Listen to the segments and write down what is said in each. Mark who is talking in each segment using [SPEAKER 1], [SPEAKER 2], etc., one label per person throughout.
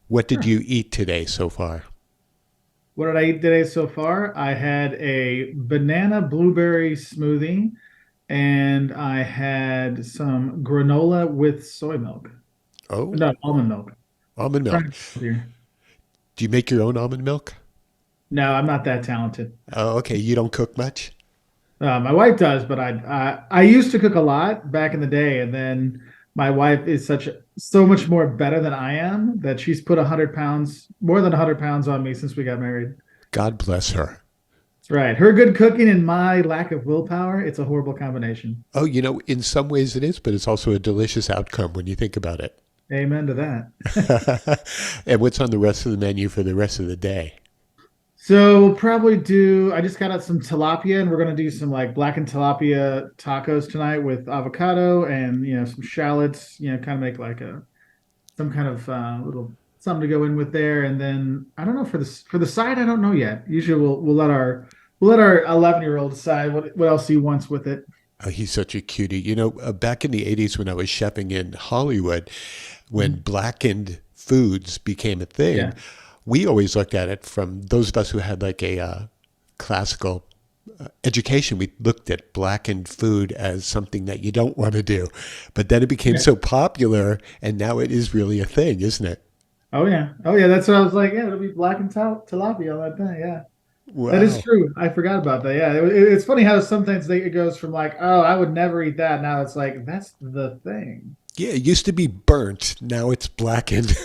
[SPEAKER 1] What did
[SPEAKER 2] Sure.
[SPEAKER 1] you eat today so far?
[SPEAKER 2] What did I eat today so far? I had a banana blueberry smoothie and I had some granola with soy milk.
[SPEAKER 1] Oh,
[SPEAKER 2] No, almond milk.
[SPEAKER 1] almond milk.
[SPEAKER 2] Trying to here.
[SPEAKER 1] Do you make your own almond milk?
[SPEAKER 2] No, I'm not that talented.
[SPEAKER 1] Oh, okay. You don't cook much?
[SPEAKER 2] My wife does, but I used to cook a lot back in the day, and then my wife is so much more better than I am that she's put 100 pounds, more than 100 pounds on me since we got married.
[SPEAKER 1] God bless her.
[SPEAKER 2] That's right. Her good cooking and my lack of willpower, it's a horrible combination.
[SPEAKER 1] Oh, in some ways it is, but it's also a delicious outcome when you think about it.
[SPEAKER 2] Amen to that.
[SPEAKER 1] And what's on the rest of the menu for the rest of the day?
[SPEAKER 2] So we'll probably do. I just got out some tilapia, and we're gonna do some like blackened tilapia tacos tonight with avocado and some shallots. Kind of make like a some kind of little something to go in with there. And then I don't know for the side. I don't know yet. Usually we'll let our 11-year-old decide what else he wants with it.
[SPEAKER 1] Oh, he's such a cutie. Back in the 80s when I was chefing in Hollywood, when
[SPEAKER 2] Mhm.
[SPEAKER 1] blackened foods became a thing,
[SPEAKER 2] Yeah.
[SPEAKER 1] we always looked at it from those of us who had like a classical education. We looked at blackened food as something that you don't want to do. But then it became
[SPEAKER 2] Yeah.
[SPEAKER 1] so popular, and now it is really a thing, isn't it?
[SPEAKER 2] Oh yeah. Oh yeah. That's what I was like. Yeah, it'll be blackened tilapia on that thing. Yeah. That is
[SPEAKER 1] Wow.
[SPEAKER 2] true. I forgot about that. Yeah, it's funny how sometimes it goes from like, oh, I would never eat that. Now it's like that's the thing.
[SPEAKER 1] Yeah, it used to be burnt. Now it's blackened.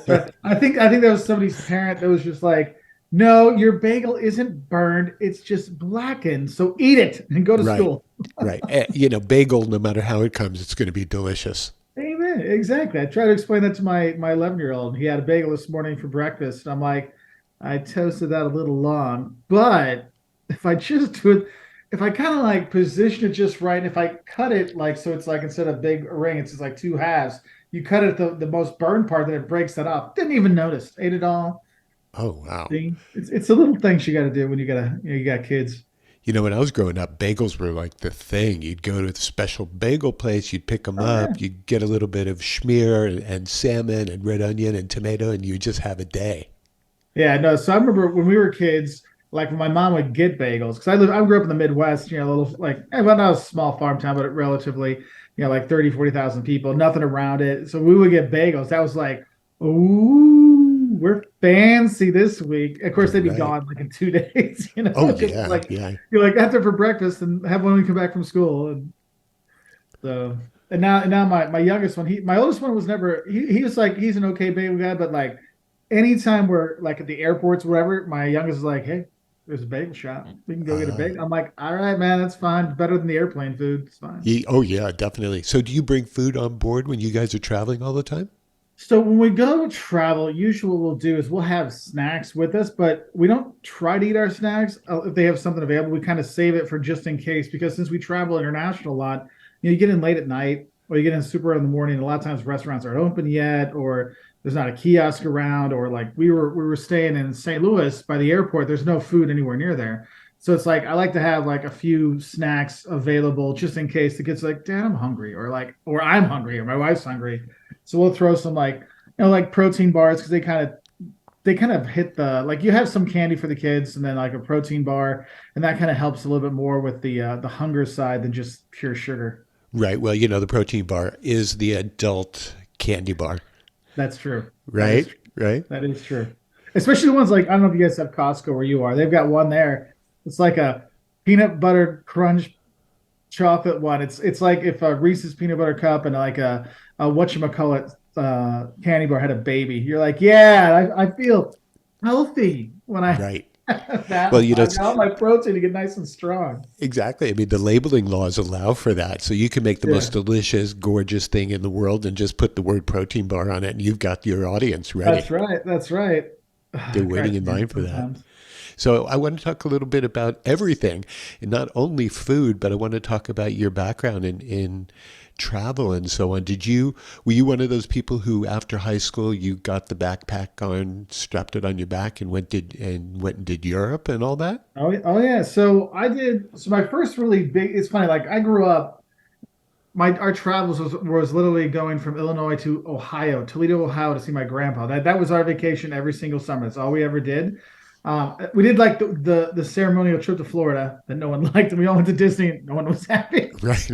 [SPEAKER 2] Right. I think that was somebody's parent that was just like, no, your bagel isn't burned. It's just blackened. So eat it and go to
[SPEAKER 1] Right.
[SPEAKER 2] school.
[SPEAKER 1] Right. Bagel, no matter how it comes, it's going to be delicious.
[SPEAKER 2] Amen. Exactly. I tried to explain that to my 11-year-old. He had a bagel this morning for breakfast. And I'm like, I toasted that a little long, but if I just do it, if I kind of like position it just right, and if I cut it like so it's like instead of big ring, it's just like two halves. You cut it the most burned part, then it breaks that off. Didn't even notice. Ate it all.
[SPEAKER 1] Oh, wow.
[SPEAKER 2] See, it's the little things you got to do when you got kids.
[SPEAKER 1] When I was growing up, bagels were like the thing. You'd go to the special bagel place, you'd pick them
[SPEAKER 2] Oh yeah.
[SPEAKER 1] up, you'd get a little bit of schmear and salmon and red onion and tomato, and you just have a day.
[SPEAKER 2] Yeah, no. So I remember when we were kids, like when my mom would get bagels, because I grew up in the Midwest, a little like, well, not a small farm town, but relatively, like 30, 40,000 people, nothing around it. So we would get bagels. That was like, ooh, we're fancy this week. Of course, they'd be
[SPEAKER 1] Right.
[SPEAKER 2] gone like in 2 days,
[SPEAKER 1] Oh,
[SPEAKER 2] because
[SPEAKER 1] yeah.
[SPEAKER 2] like
[SPEAKER 1] Yeah.
[SPEAKER 2] you're like have them for breakfast and have one when we come back from school. And so and now my youngest one, my oldest one was never he was like he's an okay bagel guy, but like anytime we're like at the airports, wherever, my youngest is like, hey, there's a bagel shop. We can go get a
[SPEAKER 1] Uh,
[SPEAKER 2] bagel. I'm like, all right, man, that's fine. Better than the airplane food. It's fine.
[SPEAKER 1] oh, yeah, definitely. So, do you bring food on board when you guys are traveling all the time?
[SPEAKER 2] So when we go travel, usually what we'll do is we'll have snacks with us, but we don't try to eat our snacks. If they have something available, we kind of save it for just in case, because since we travel international a lot, you get in late at night or you get in super early in the morning. A lot of times restaurants aren't open yet, or there's not a kiosk around, or like we were staying in St. Louis by the airport. There's no food anywhere near there. So it's like I like to have like a few snacks available just in case the kid's like, Dad, I'm hungry, or I'm hungry, or my wife's hungry. So we'll throw some like like protein bars, because they kind of hit the like you have some candy for the kids and then like a protein bar, and that kind of helps a little bit more with the hunger side than just pure sugar.
[SPEAKER 1] Right. Well, the protein bar is the adult candy bar,
[SPEAKER 2] That's true. That is
[SPEAKER 1] right? Right.
[SPEAKER 2] that is true. Especially the ones like I don't know if you guys have Costco where you are. They've got one there. It's like a peanut butter crunch chocolate one. It's like if a Reese's peanut butter cup and like a whatchamacallit candy bar had a baby. You're like, yeah, I feel healthy when I
[SPEAKER 1] Right.
[SPEAKER 2] have
[SPEAKER 1] Well,
[SPEAKER 2] that. I got all my protein to get nice and strong.
[SPEAKER 1] exactly. I mean, the labeling laws allow for that. So you can make the most
[SPEAKER 2] Yeah,
[SPEAKER 1] delicious, gorgeous thing in the world and just put the word protein bar on it, and you've got your audience ready.
[SPEAKER 2] that's right. That's right.
[SPEAKER 1] They're
[SPEAKER 2] It
[SPEAKER 1] waiting
[SPEAKER 2] cracks
[SPEAKER 1] in
[SPEAKER 2] me up
[SPEAKER 1] line for that.
[SPEAKER 2] sometimes.
[SPEAKER 1] So I want to talk a little bit about everything, and not only food, but I want to talk about your background in travel and so on. Were you one of those people who after high school you got the backpack on, strapped it on your back and went and did Europe and all that?
[SPEAKER 2] Oh, oh yeah. So I did. So my first really big. It's funny. Like I grew up. my our travels was literally going from Illinois to Ohio, Toledo, Ohio, to see my grandpa. That was our vacation every single summer. That's all we ever did. We did like the ceremonial trip to Florida that no one liked, and we all went to Disney. No one was happy.
[SPEAKER 1] Right.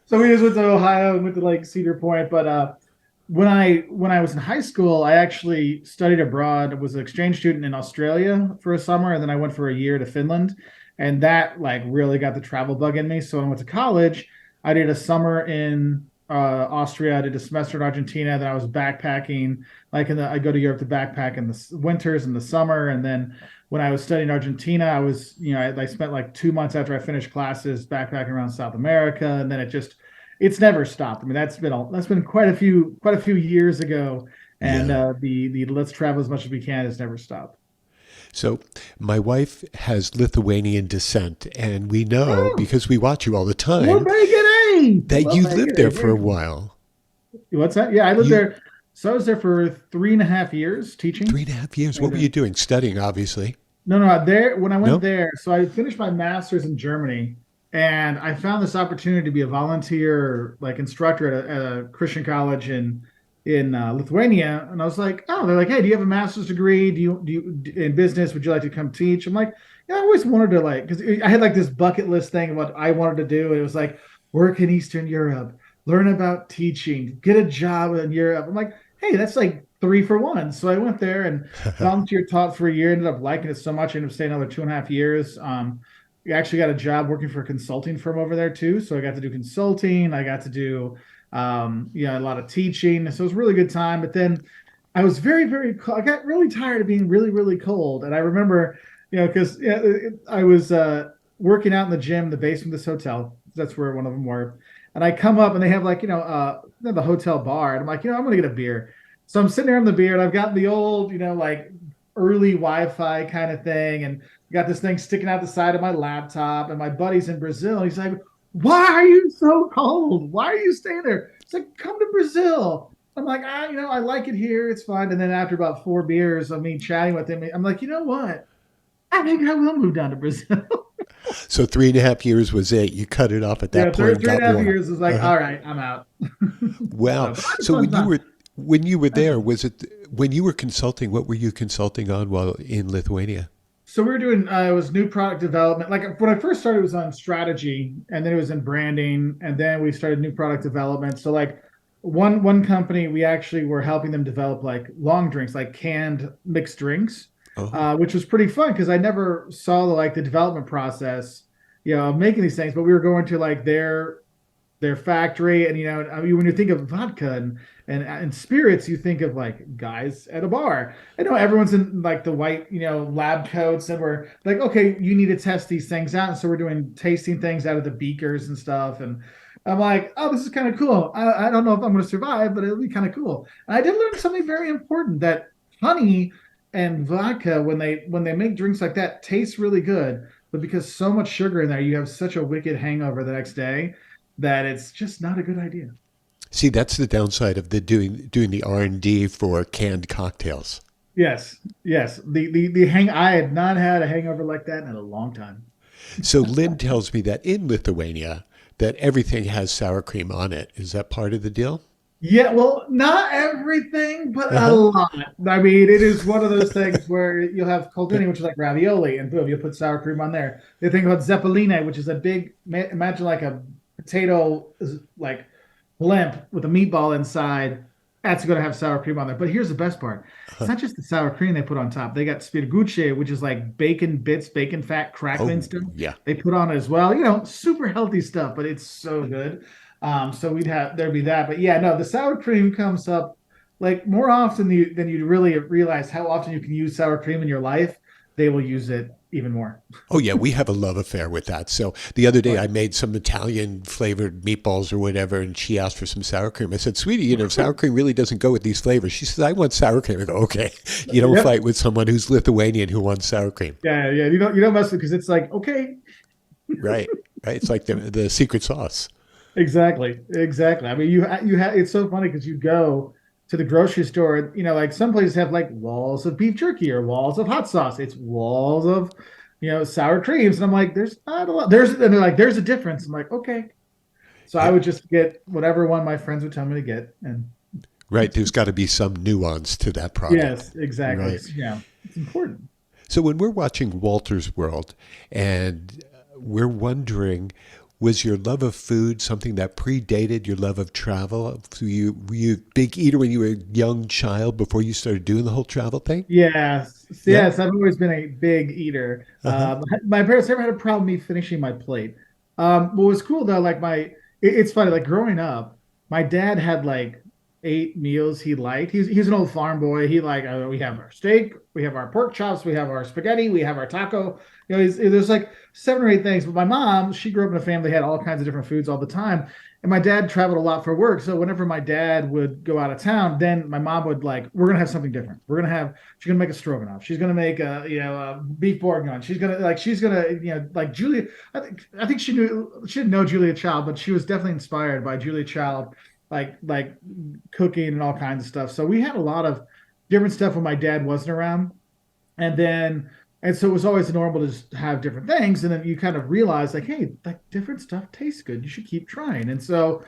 [SPEAKER 2] So we just went to Ohio and went to like Cedar Point. But when I was in high school, I actually studied abroad. I was an exchange student in Australia for a summer, and then I went for a year to Finland, and that like really got the travel bug in me. So when I went to college, I did a summer in Austria. I did a semester in Argentina. Then I was backpacking. I go to Europe to backpack in the winters and the summer, and then when I was studying Argentina, I was I spent like 2 months after I finished classes backpacking around South America, and then it's never stopped. I mean, that's been quite a few years ago, and
[SPEAKER 1] Yeah.
[SPEAKER 2] the let's travel as much as we can has never stopped.
[SPEAKER 1] So my wife has Lithuanian descent, and we know
[SPEAKER 2] Oh,
[SPEAKER 1] because we watch you all the
[SPEAKER 2] we're
[SPEAKER 1] time
[SPEAKER 2] making A.
[SPEAKER 1] that
[SPEAKER 2] Love
[SPEAKER 1] you
[SPEAKER 2] making
[SPEAKER 1] lived there
[SPEAKER 2] A.
[SPEAKER 1] for a
[SPEAKER 2] Very
[SPEAKER 1] while.
[SPEAKER 2] cool. What's that? Yeah, I lived
[SPEAKER 1] You
[SPEAKER 2] there. So I was there for 3.5 years
[SPEAKER 1] three
[SPEAKER 2] teaching.
[SPEAKER 1] and a half years. What
[SPEAKER 2] And
[SPEAKER 1] were you doing? Studying, obviously.
[SPEAKER 2] no, there when I went
[SPEAKER 1] No.
[SPEAKER 2] there, so I finished my master's in Germany, and I found this opportunity to be a volunteer like instructor at a Christian college in Lithuania, and I was like, oh, they're like, hey, do you have a master's degree? Do you in business? Would you like to come teach? I'm like, yeah, I always wanted to like because I had like this bucket list thing of what I wanted to do. It was like work in Eastern Europe, learn about teaching, get a job in Europe. I'm like, hey, that's like three for one. So I went there and volunteer taught for a year. Ended up liking it so much. I ended up staying another 2.5 years. We actually got a job working for a consulting firm over there too. So I got to do consulting. I got to do a lot of teaching. So it was a really good time. But then I was very, very cold. I got really tired of being really, really cold. And I remember, because I was working out in the gym, in the basement of this hotel. That's where one of them were. And I come up and they have like, the hotel bar. And I'm like, I'm going to get a beer. So I'm sitting there in the beer and I've got the old, like early Wi-Fi kind of thing. And got this thing sticking out the side of my laptop. And my buddy's in Brazil. He's like, why are you so cold? Why are you staying there? It's like, come to Brazil. I'm like, I like it here. It's fine. And then after about 4 beers of me chatting with him, I'm like, you know what? I think I will move down to Brazil.
[SPEAKER 1] So 3.5 years was it. You cut it off at that
[SPEAKER 2] Yeah,
[SPEAKER 1] point
[SPEAKER 2] three,
[SPEAKER 1] and
[SPEAKER 2] three and
[SPEAKER 1] got
[SPEAKER 2] a half
[SPEAKER 1] warm.
[SPEAKER 2] years is like,
[SPEAKER 1] Uh-huh.
[SPEAKER 2] all right, I'm out.
[SPEAKER 1] Wow.
[SPEAKER 2] But it's
[SPEAKER 1] So
[SPEAKER 2] fun time.
[SPEAKER 1] when you were there, was it when you were consulting? What were you consulting on while in Lithuania?
[SPEAKER 2] So we were doing it was new product development. Like when I first started, it was on strategy, and then it was in branding, and then we started new product development. So like one company, we actually were helping them develop like long drinks, like canned mixed drinks,
[SPEAKER 1] Oh,
[SPEAKER 2] which was pretty fun because I never saw the development process, of making these things. But we were going to like their factory. And I mean, when you think of vodka and spirits, you think of like guys at a bar. I know everyone's in like the white, lab coats, and we're like, okay, you need to test these things out. And so we're doing tasting things out of the beakers and stuff. And I'm like, oh, this is kind of cool. I don't know if I'm going to survive, but it'll be kind of cool. And I did learn something very important, that honey and vodka, when they make drinks like that, tastes really good. But because so much sugar in there, you have such a wicked hangover the next day that it's just not a good idea.
[SPEAKER 1] see, that's the downside of the doing the R&D for canned cocktails.
[SPEAKER 2] Yes, yes. The hang I had not had a hangover like that in a long time.
[SPEAKER 1] So Lynn tells me that in Lithuania that everything has sour cream on it. Is that part of the deal?
[SPEAKER 2] Yeah, well, not everything, but a
[SPEAKER 1] Uh-huh.
[SPEAKER 2] lot. I mean, it is one of those things where you'll have caldini, which is like ravioli, and boom, you put sour cream on there. The thing about zeppeline, which is a big, imagine like a potato, like blimp with a meatball inside. That's going to have sour cream on there. But here's the best part: it's
[SPEAKER 1] Uh-huh.
[SPEAKER 2] not just the sour cream they put on top. They got spirgucce, which is like bacon bits, bacon fat, crackling
[SPEAKER 1] Oh,
[SPEAKER 2] stuff.
[SPEAKER 1] yeah.
[SPEAKER 2] They put on it as well. Super healthy stuff, but it's so good. So there'd be that. But yeah, no, the sour cream comes up like more often than you really realize how often you can use sour cream in your life. They will use it even more.
[SPEAKER 1] Oh yeah, we have a love affair with that. So the other day
[SPEAKER 2] Right.
[SPEAKER 1] I made some Italian flavored meatballs or whatever, and she asked for some sour cream. I said, "Sweetie, sour cream really doesn't go with these flavors." She says, "I want sour cream." I go, "Okay, you don't
[SPEAKER 2] Yep.
[SPEAKER 1] fight with someone who's Lithuanian who wants sour cream."
[SPEAKER 2] Yeah, yeah. You don't mess with because it's like, okay,
[SPEAKER 1] Right, right. It's like the secret sauce.
[SPEAKER 2] exactly, exactly. I mean, you have. It's so funny because you go to the grocery store. Like some places have like walls of beef jerky or walls of hot sauce. It's walls of, sour creams, and I'm like, there's not a lot. And they're like, there's a difference. I'm like, okay, So I would just get whatever one my friends would tell me to get. And
[SPEAKER 1] Right. There's got to be some nuance to that product.
[SPEAKER 2] yes, exactly.
[SPEAKER 1] Right.
[SPEAKER 2] Yeah, it's important.
[SPEAKER 1] So when we're watching Walter's World and we're wondering, was your love of food something that predated your love of travel? Were you a big eater when you were a young child before you started doing the whole travel thing?
[SPEAKER 2] Yes,
[SPEAKER 1] Yeah.
[SPEAKER 2] yes, I've always been a big eater.
[SPEAKER 1] Uh-huh.
[SPEAKER 2] My parents never had a problem me finishing my plate. What was cool though, like it's funny, like growing up, my dad had like 8 meals he liked. He's an old farm boy. He like we have our steak, we have our pork chops, we have our spaghetti, we have our taco. There's like 7 or 8 things. But my mom, she grew up in a family that had all kinds of different foods all the time. And my dad traveled a lot for work. So whenever my dad would go out of town, then my mom would like, we're gonna have something different. She's gonna make a stroganoff. She's gonna make a beef bourguignon. She's gonna like Julia. I think she didn't know Julia Child, but she was definitely inspired by Julia Child, like cooking and all kinds of stuff. So we had a lot of different stuff when my dad wasn't around, and then and so it was always normal to just have different things, and then you kind of realize like, hey, like different stuff tastes good. You should keep trying, and so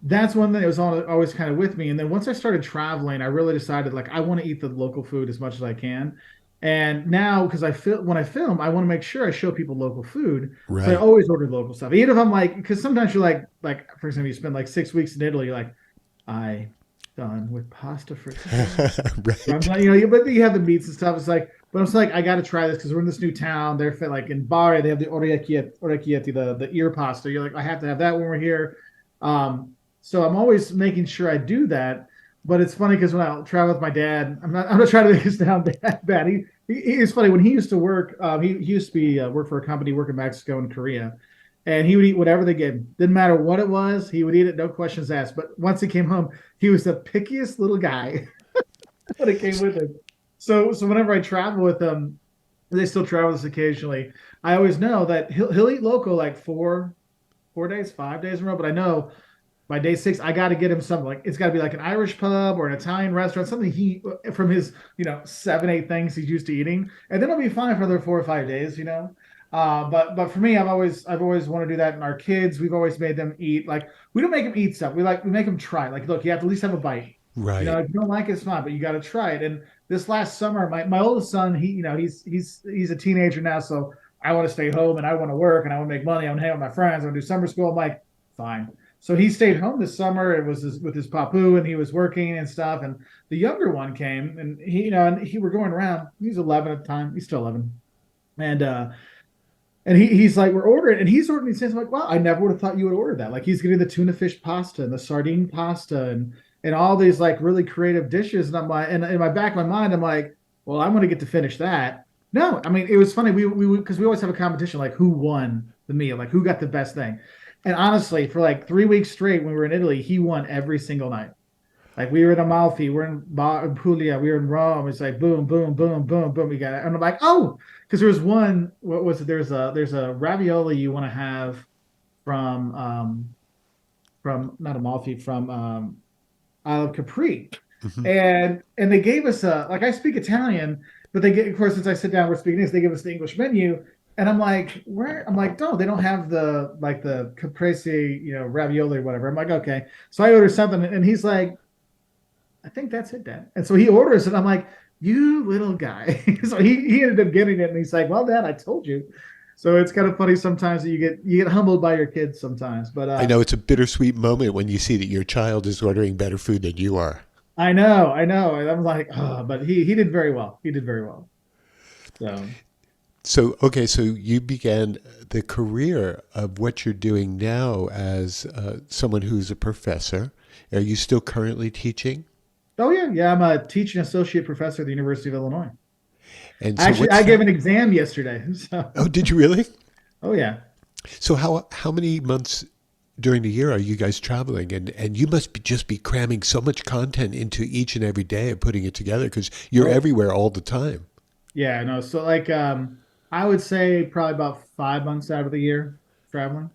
[SPEAKER 2] that's one thing that was always kind of with me. And then once I started traveling, I really decided like I want to eat the local food as much as I can. And now, because when I film, I want to make sure I show people local food. So I
[SPEAKER 1] Right.
[SPEAKER 2] always order local stuff, even if I'm like, because sometimes you're like for example, you spend like 6 weeks in Italy, you're like, I done with pasta for today. So I'm
[SPEAKER 1] Right.
[SPEAKER 2] not, but you have the meats and stuff. It's like, but I'm like, I got to try this because we're in this new town. They're like in Bari, they have the orecchietti, the ear pasta. You're like, I have to have that when we're here. So I'm always making sure I do that. But it's funny because when I travel with my dad, I'm not trying to make this sound bad. It's funny when he used to work. He used to be work for a company, work in Mexico and Korea, and he would eat whatever they gave him. Didn't matter what it was, he would eat it, no questions asked. But once he came home, he was the pickiest little guy when it came with him. So whenever I travel with him, they still travel with us occasionally. I always know that he'll eat local like 4 days, 5 days in a row. But I know by day 6, I got to get him something like it's got to be like an Irish pub or an Italian restaurant, something he from his 7, 8 things he's used to eating, and then I'll be fine for another 4 or 5 days. But for me, I've always wanted to do that. And our kids, we've always made them eat. Like we don't make them eat stuff. We make them try. Like look, you have to at least have a bite.
[SPEAKER 1] Right.
[SPEAKER 2] If you don't like it, it's fine, but you got to try it. And this last summer, my oldest son, he's a teenager now, so I want to stay home and I want to work and I want to make money. I want to hang out with my friends. I want to do summer school. I'm like, fine. So he stayed home this summer. It was with his papu, and he was working and stuff. And the younger one came, and he were going around. He's 11 at the time. He's still 11, and he's like, we're ordering, and he's ordering these things. I'm like, wow, I never would have thought you would order that. Like he's getting the tuna fish pasta and the sardine pasta and all these like really creative dishes. And I'm like, and in my back of my mind, I'm like, well, I'm gonna get to finish that. No, I mean, it was funny. We because we always have a competition, like who won the meal, like who got the best thing. And honestly, for like 3 weeks straight, when we were in Italy, he won every single night. Like we were in Amalfi, we're in Puglia, we were in Rome. It's like boom, boom, boom, boom, boom. We got it, and I'm like, oh, because there was one. What was it? There's a ravioli you want to have from from not Amalfi, from Isle of Capri,
[SPEAKER 1] Mhm.
[SPEAKER 2] and they gave us a like I speak Italian, but they get of course since I sit down we're speaking English, they give us the English menu, and I'm like where I'm like no they don't have the caprese ravioli or whatever. I'm like okay, so I order something and he's like I think that's it, Dad. And so he orders it. I'm like, you little guy. So he ended up getting it, and he's like, well, Dad, I told you. So it's kind of funny sometimes that you get humbled by your kids sometimes. But
[SPEAKER 1] I know it's a bittersweet moment when you see that your child is ordering better food than you are.
[SPEAKER 2] I know. And I'm like, oh, but he did very well. He did very well. So
[SPEAKER 1] So, okay, so you began the career of what you're doing now as someone who's a professor. Are you still currently teaching?
[SPEAKER 2] oh yeah, I'm a teaching associate professor at the University of Illinois.
[SPEAKER 1] And so,
[SPEAKER 2] Actually,
[SPEAKER 1] what's
[SPEAKER 2] I gave
[SPEAKER 1] that?
[SPEAKER 2] an exam yesterday. So
[SPEAKER 1] Oh, did you really?
[SPEAKER 2] oh yeah.
[SPEAKER 1] So, how many months during the year are you guys traveling? And you must just be cramming so much content into each and every day and putting it together because you're
[SPEAKER 2] Oh
[SPEAKER 1] everywhere all the time.
[SPEAKER 2] yeah, no. So like I would say probably about 5 months out of the year traveling.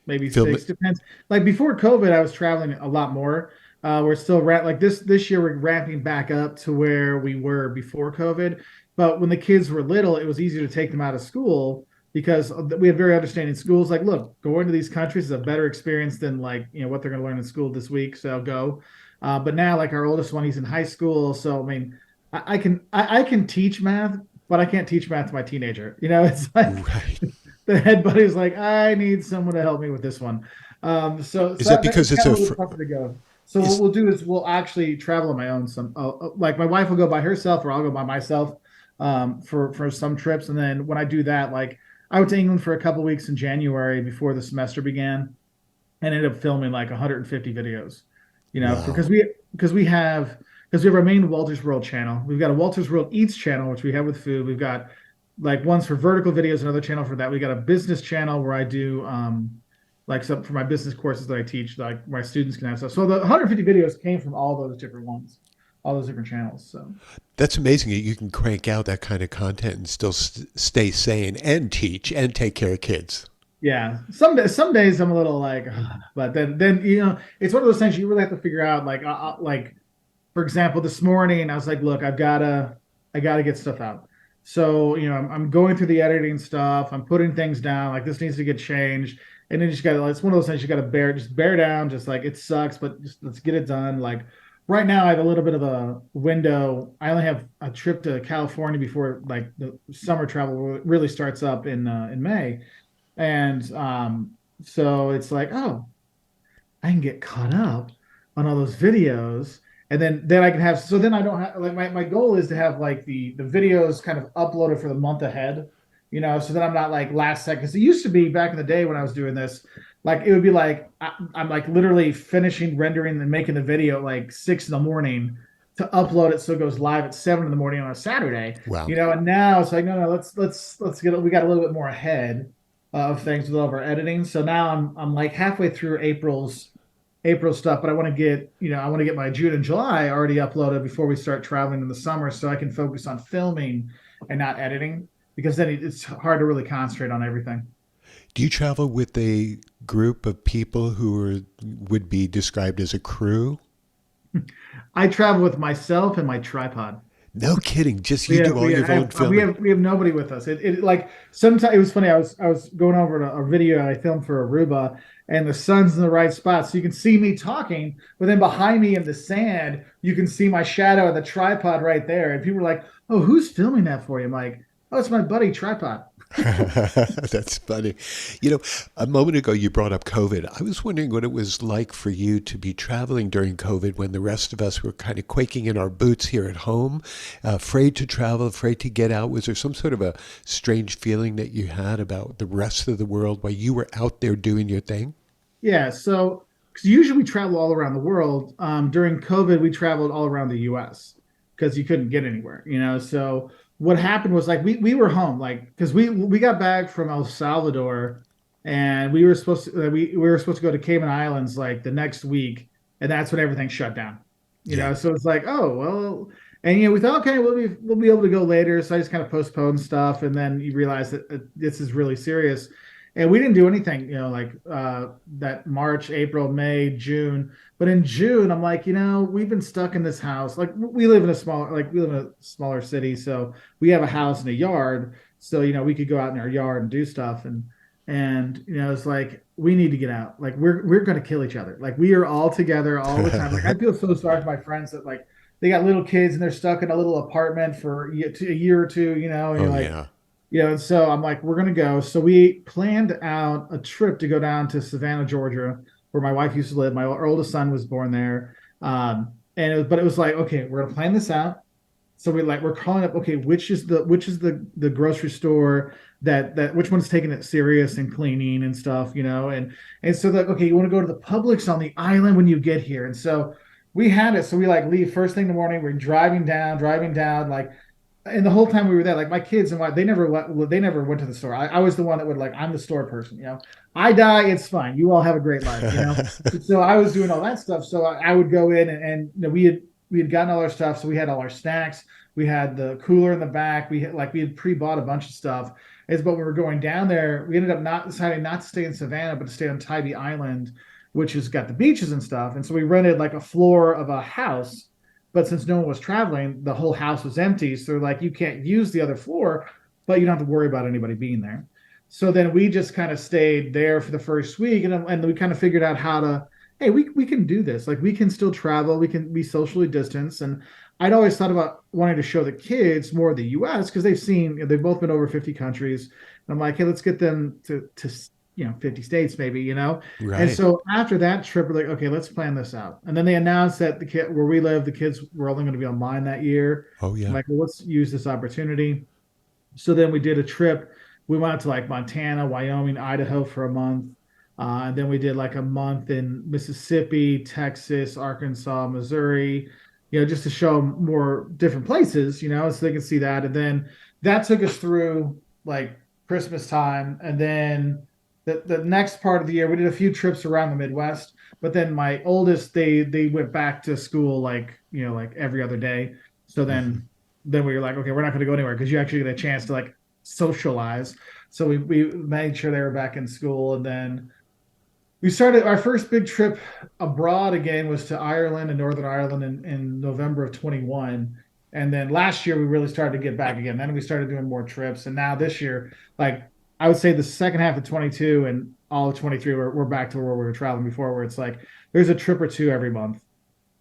[SPEAKER 2] Maybe
[SPEAKER 1] Film.
[SPEAKER 2] 6 depends. Like before COVID, I was traveling a lot more. We're still like this year we're ramping back up to where we were before COVID. But when the kids were little, it was easier to take them out of school because we had very understanding schools. Like, look, going to these countries is a better experience than like what they're going to learn in school this week. So I'll go. But now, like our oldest one, he's in high school. So I mean, I can teach math, but I can't teach math to my teenager. It's like
[SPEAKER 1] Right.
[SPEAKER 2] the head buddy's like, I need someone to help me with this one.
[SPEAKER 1] Is that
[SPEAKER 2] It's
[SPEAKER 1] because it's
[SPEAKER 2] kind
[SPEAKER 1] a
[SPEAKER 2] of a little tougher to go. So what
[SPEAKER 1] is
[SPEAKER 2] we'll do is we'll actually travel on my own. Like my wife will go by herself, or I'll go by myself for some trips. And then when I do that, like I went to England for a couple weeks in January before the semester began, and ended up filming like 150 videos.
[SPEAKER 1] wow.
[SPEAKER 2] Because we have our main Wolters World channel. We've got a Wolters World Eats channel, which we have with food. We've got like ones for vertical videos, another channel for that. We got a business channel where I do like some for my business courses that I teach, like my students can have stuff. So the 150 videos came from all those different ones, all those different channels. So
[SPEAKER 1] That's amazing that you can crank out that kind of content and still stay sane and teach and take care of kids.
[SPEAKER 2] yeah, some days I'm a little like, but then it's one of those things you really have to figure out. Like for example, this morning I was like, look, I gotta get stuff out. So I'm going through the editing stuff. I'm putting things down. Like this needs to get changed, and then you just gotta. It's one of those things you gotta bear down. Just like it sucks, but just let's get it done. Like right now, I have a little bit of a window. I only have a trip to California before like the summer travel really starts up in May, and so it's like, oh, I can get caught up on all those videos, and then I can have. So then I don't have like my goal is to have like the videos kind of uploaded for the month ahead, so that I'm not like last second. Because it used to be back in the day when I was doing this, like it would be like I'm like literally finishing rendering and making the video like 6 in the morning to upload it so it goes live at 7 in the morning on a Saturday.
[SPEAKER 1] Wow.
[SPEAKER 2] And now it's like no, let's get we got a little bit more ahead of things with all of our editing. So now I'm like halfway through April stuff, but I want to get my June and July already uploaded before we start traveling in the summer, so I can focus on filming and not editing because then it's hard to really concentrate on everything.
[SPEAKER 1] Do you travel with a group of people would be described as a crew?
[SPEAKER 2] I travel with myself and my tripod.
[SPEAKER 1] No kidding. Just
[SPEAKER 2] We
[SPEAKER 1] you
[SPEAKER 2] have
[SPEAKER 1] do all
[SPEAKER 2] we
[SPEAKER 1] your own
[SPEAKER 2] have we
[SPEAKER 1] filming.
[SPEAKER 2] have we have nobody with us. It like sometimes it was funny. I was going over a video I filmed for Aruba, and the sun's in the right spot, so you can see me talking. But then behind me in the sand, you can see my shadow of the tripod right there. And people were like, "Oh, who's filming that for you?" I'm like, "Oh, it's my buddy Tripod."
[SPEAKER 1] That's funny. You know, a moment ago you brought up COVID. I was wondering what it was like for you to be traveling during COVID when the rest of us were kind of quaking in our boots here at home, afraid to travel, afraid to get out. Was there some sort of a strange feeling that you had about the rest of the world while you were out there doing your thing?
[SPEAKER 2] Yeah, so because usually we travel all around the world. During COVID, we traveled all around the U.S. because you couldn't get anywhere. So what happened was like we were home, like because we got back from El Salvador, and we were supposed to go to Cayman Islands like the next week, and that's when everything shut down.
[SPEAKER 1] Yeah.
[SPEAKER 2] So it's like, oh well, and we thought, okay, we'll be able to go later. So I just kind of postponed stuff, and then you realize that this is really serious. And we didn't do anything, like that March, April, May, June. But in June, I'm like, we've been stuck in this house. Like we live in a smaller city, so we have a house and a yard. So we could go out in our yard and do stuff, and it's like we need to get out. Like we're gonna kill each other. Like we are all together all the time. Like I feel so sorry for my friends that like they got little kids and they're stuck in a little apartment for a year or two. And you're
[SPEAKER 1] Oh
[SPEAKER 2] like,
[SPEAKER 1] yeah.
[SPEAKER 2] and so I'm like, we're gonna go. So we planned out a trip to go down to Savannah, Georgia, where my wife used to live. Our oldest son was born there, but it was like, okay, we're gonna plan this out. So we're calling up, okay, which is the grocery store that which one's taking it serious and cleaning and stuff, and so like, okay, you want to go to the Publix on the island when you get here, and so we had it. So we like leave first thing in the morning. We're driving down, like and the whole time we were there, like my kids and they never went to the store. I was the one that would like I'm the store person. I die, it's fine. You all have a great life. So I was doing all that stuff. So I would go in and we had gotten all our stuff. So we had all our snacks. We had the cooler in the back. We had pre-bought a bunch of stuff. But when we were going down there, we ended up not deciding not to stay in Savannah, but to stay on Tybee Island, which has got the beaches and stuff. And so we rented like a floor of a house, but since no one was traveling, the whole house was empty. So they're like, you can't use the other floor, but you don't have to worry about anybody being there. So then we just kind of stayed there for the first week, and we kind of figured out how to, hey, we can do this. Like we can still travel, we can be socially distanced. And I'd always thought about wanting to show the kids more of the U.S. because they've seen, they've both been over 50 countries. And I'm like, hey, let's get them to 50 states maybe, And
[SPEAKER 1] Right.
[SPEAKER 2] so after that trip, we're like, okay, let's plan this out. And then they announced that the kid where we live, the kids were only going to be online that year.
[SPEAKER 1] Oh,
[SPEAKER 2] I'm
[SPEAKER 1] yeah.
[SPEAKER 2] like, well, let's use this opportunity. So then we did a trip. We went to like Montana, Wyoming, Idaho for a month. And then we did like a month in Mississippi, Texas, Arkansas, Missouri, just to show them more different places, so they can see that. And then that took us through like Christmas time. And then the next part of the year, we did a few trips around the Midwest. But then my oldest, they went back to school like every other day. So
[SPEAKER 1] Hmm.
[SPEAKER 2] then we were like, okay, we're not going to go anywhere because you actually get a chance to like socialize. So we made sure they were back in school, and then we started our first big trip abroad again was to Ireland and Northern Ireland in November of 21. And then last year we really started to get back again. Then we started doing more trips. And now this year, like I would say the second half of 22 and all of 23, we're back to where we were traveling before, where it's like there's a trip or two every month.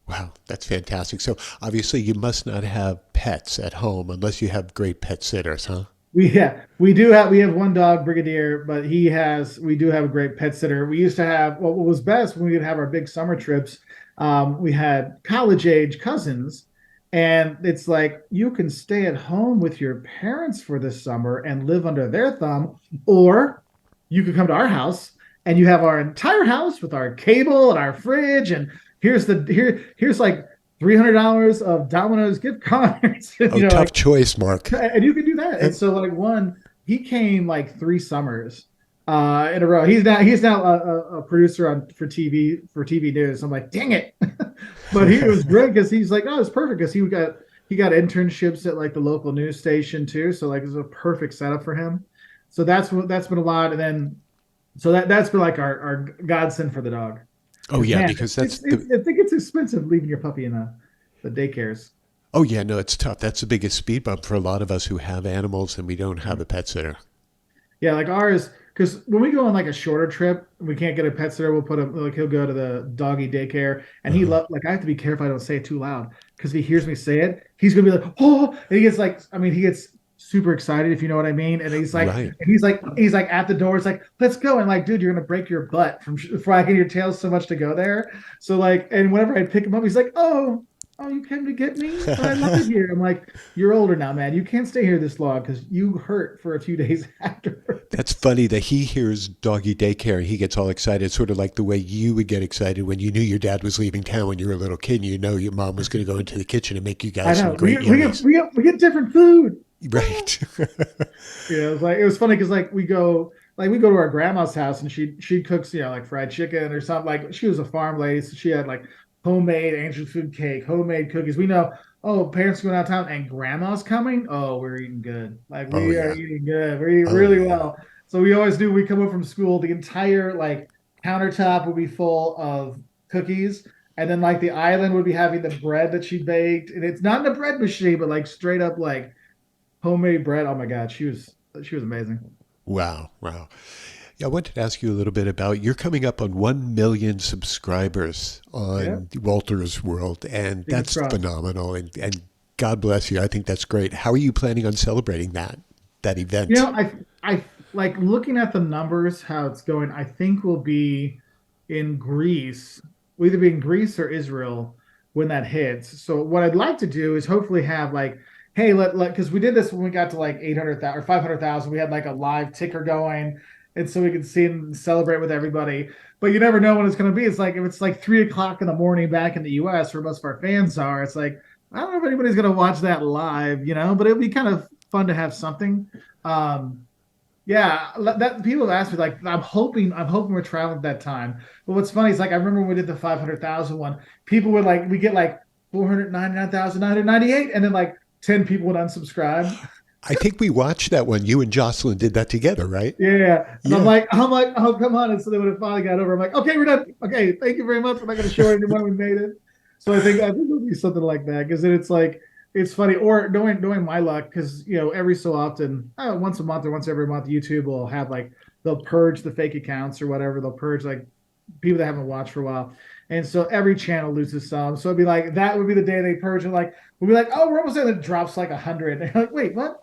[SPEAKER 1] Wow, that's fantastic. So obviously, you must not have pets at home unless you have great pet sitters, huh?
[SPEAKER 2] We have one dog, Brigadier, but we do have a great pet sitter. We used to have what was best when we would have our big summer trips. We had college age cousins, and it's like you can stay at home with your parents for this summer and live under their thumb, or you could come to our house and you have our entire house with our cable and our fridge, and here's like $300 of Domino's gift cards,
[SPEAKER 1] Oh,
[SPEAKER 2] like
[SPEAKER 1] tough choice, Mark.
[SPEAKER 2] and you can do that. And so like he came like 3 summers in a row. He's now a producer on for TV news. I'm like, dang it. But he was great because he's like, oh, it's perfect because he got internships at like the local news station too. So like it's a perfect setup for him. So that's been a lot. And then so that's been like our godsend for the dog.
[SPEAKER 1] Oh,
[SPEAKER 2] Because
[SPEAKER 1] yeah,
[SPEAKER 2] man,
[SPEAKER 1] because that's the.
[SPEAKER 2] I think it's expensive leaving your puppy in the daycares.
[SPEAKER 1] Oh, yeah, no, it's tough. That's the biggest speed bump for a lot of us who have animals and we don't have
[SPEAKER 2] Yeah.
[SPEAKER 1] a pet sitter.
[SPEAKER 2] Yeah, like ours, because when we go on like a shorter trip, we can't get a pet sitter. We'll put him like he'll go to the doggy daycare, and he
[SPEAKER 1] Uh-huh.
[SPEAKER 2] love like I have to be careful I don't say it too loud because if he hears me say it, he's gonna be like, oh, and he gets like, I mean, he gets super excited if you know what I mean, and
[SPEAKER 1] Right.
[SPEAKER 2] he's like at the door. It's like, let's go, and like, dude, you're gonna break your butt from flagging your tail so much to go there. So like, and whenever I pick him up, he's like, oh, you came to get me, but I love it here. I'm like, you're older now, man. You can't stay here this long because you hurt for a few days after.
[SPEAKER 1] That's funny that he hears doggy daycare and he gets all excited, sort of like the way you would get excited when you knew your dad was leaving town when you were a little kid and you know your mom was going to go into the kitchen and make you
[SPEAKER 2] I
[SPEAKER 1] guys some
[SPEAKER 2] know we
[SPEAKER 1] great
[SPEAKER 2] get, we get
[SPEAKER 1] yummies.
[SPEAKER 2] we get different food.
[SPEAKER 1] Right.
[SPEAKER 2] Yeah, it was funny because we go to our grandma's house and she cooks like fried chicken or something. Like she was a farm lady, so she had like homemade angel food cake, homemade cookies. We know, oh, parents going out of town and grandma's coming. Oh, we're eating good. Like
[SPEAKER 1] Oh,
[SPEAKER 2] we are
[SPEAKER 1] yeah.
[SPEAKER 2] eating good. We're eating
[SPEAKER 1] Oh,
[SPEAKER 2] really
[SPEAKER 1] yeah.
[SPEAKER 2] well. So we always do. We come home from school, the entire like countertop would be full of cookies. And then like the island would be having the bread that she baked. And it's not in a bread machine, but like straight up like homemade bread. Oh my God, she was amazing.
[SPEAKER 1] Wow. Wow. Yeah, I wanted to ask you a little bit about you're coming up on 1 million subscribers
[SPEAKER 2] Yeah,
[SPEAKER 1] on Walters World, and
[SPEAKER 2] fingers
[SPEAKER 1] that's
[SPEAKER 2] crossed.
[SPEAKER 1] phenomenal. And God bless you. I think that's great. How are you planning on celebrating that
[SPEAKER 2] You
[SPEAKER 1] event?
[SPEAKER 2] know, I like looking at the numbers, how it's going. I think we'll be in Greece, we'll either be in Greece or Israel when that hits. So what I'd like to do is hopefully have like, hey, let because we did this when we got to like 800,000 or 500,000. We had like a live ticker going, and so we could see and celebrate with everybody. But you never know when it's going to be. It's like if it's like 3 o'clock in the morning back in the U.S. where most of our fans are. It's like I don't know if anybody's going to watch that live, but it'll be kind of fun to have something. Um, yeah, that people have asked me like I'm hoping we're traveling at that time. But what's funny is like I remember when we did the 500,000 one, people would like we get like 499,998, and then like 10 people would unsubscribe.
[SPEAKER 1] I think we watched that one. You and Jocelyn did that together, right?
[SPEAKER 2] Yeah, and I'm
[SPEAKER 1] Yeah.
[SPEAKER 2] like I'm like oh come on, and so they would have finally got over. I'm like okay, we're done. Okay, thank you very much. I'm not going to show anyone we made it. So I think it'll be something like that because then it's like it's funny. Or knowing my luck, because every so often, once a month or once every month, YouTube will have like they'll purge the fake accounts or whatever. They'll purge like people that haven't watched for a while. And so every channel loses some. So it'd be like that would be the day they purge, and like we'll be like, oh, we're almost there. It drops like 100. And you're like, wait, what?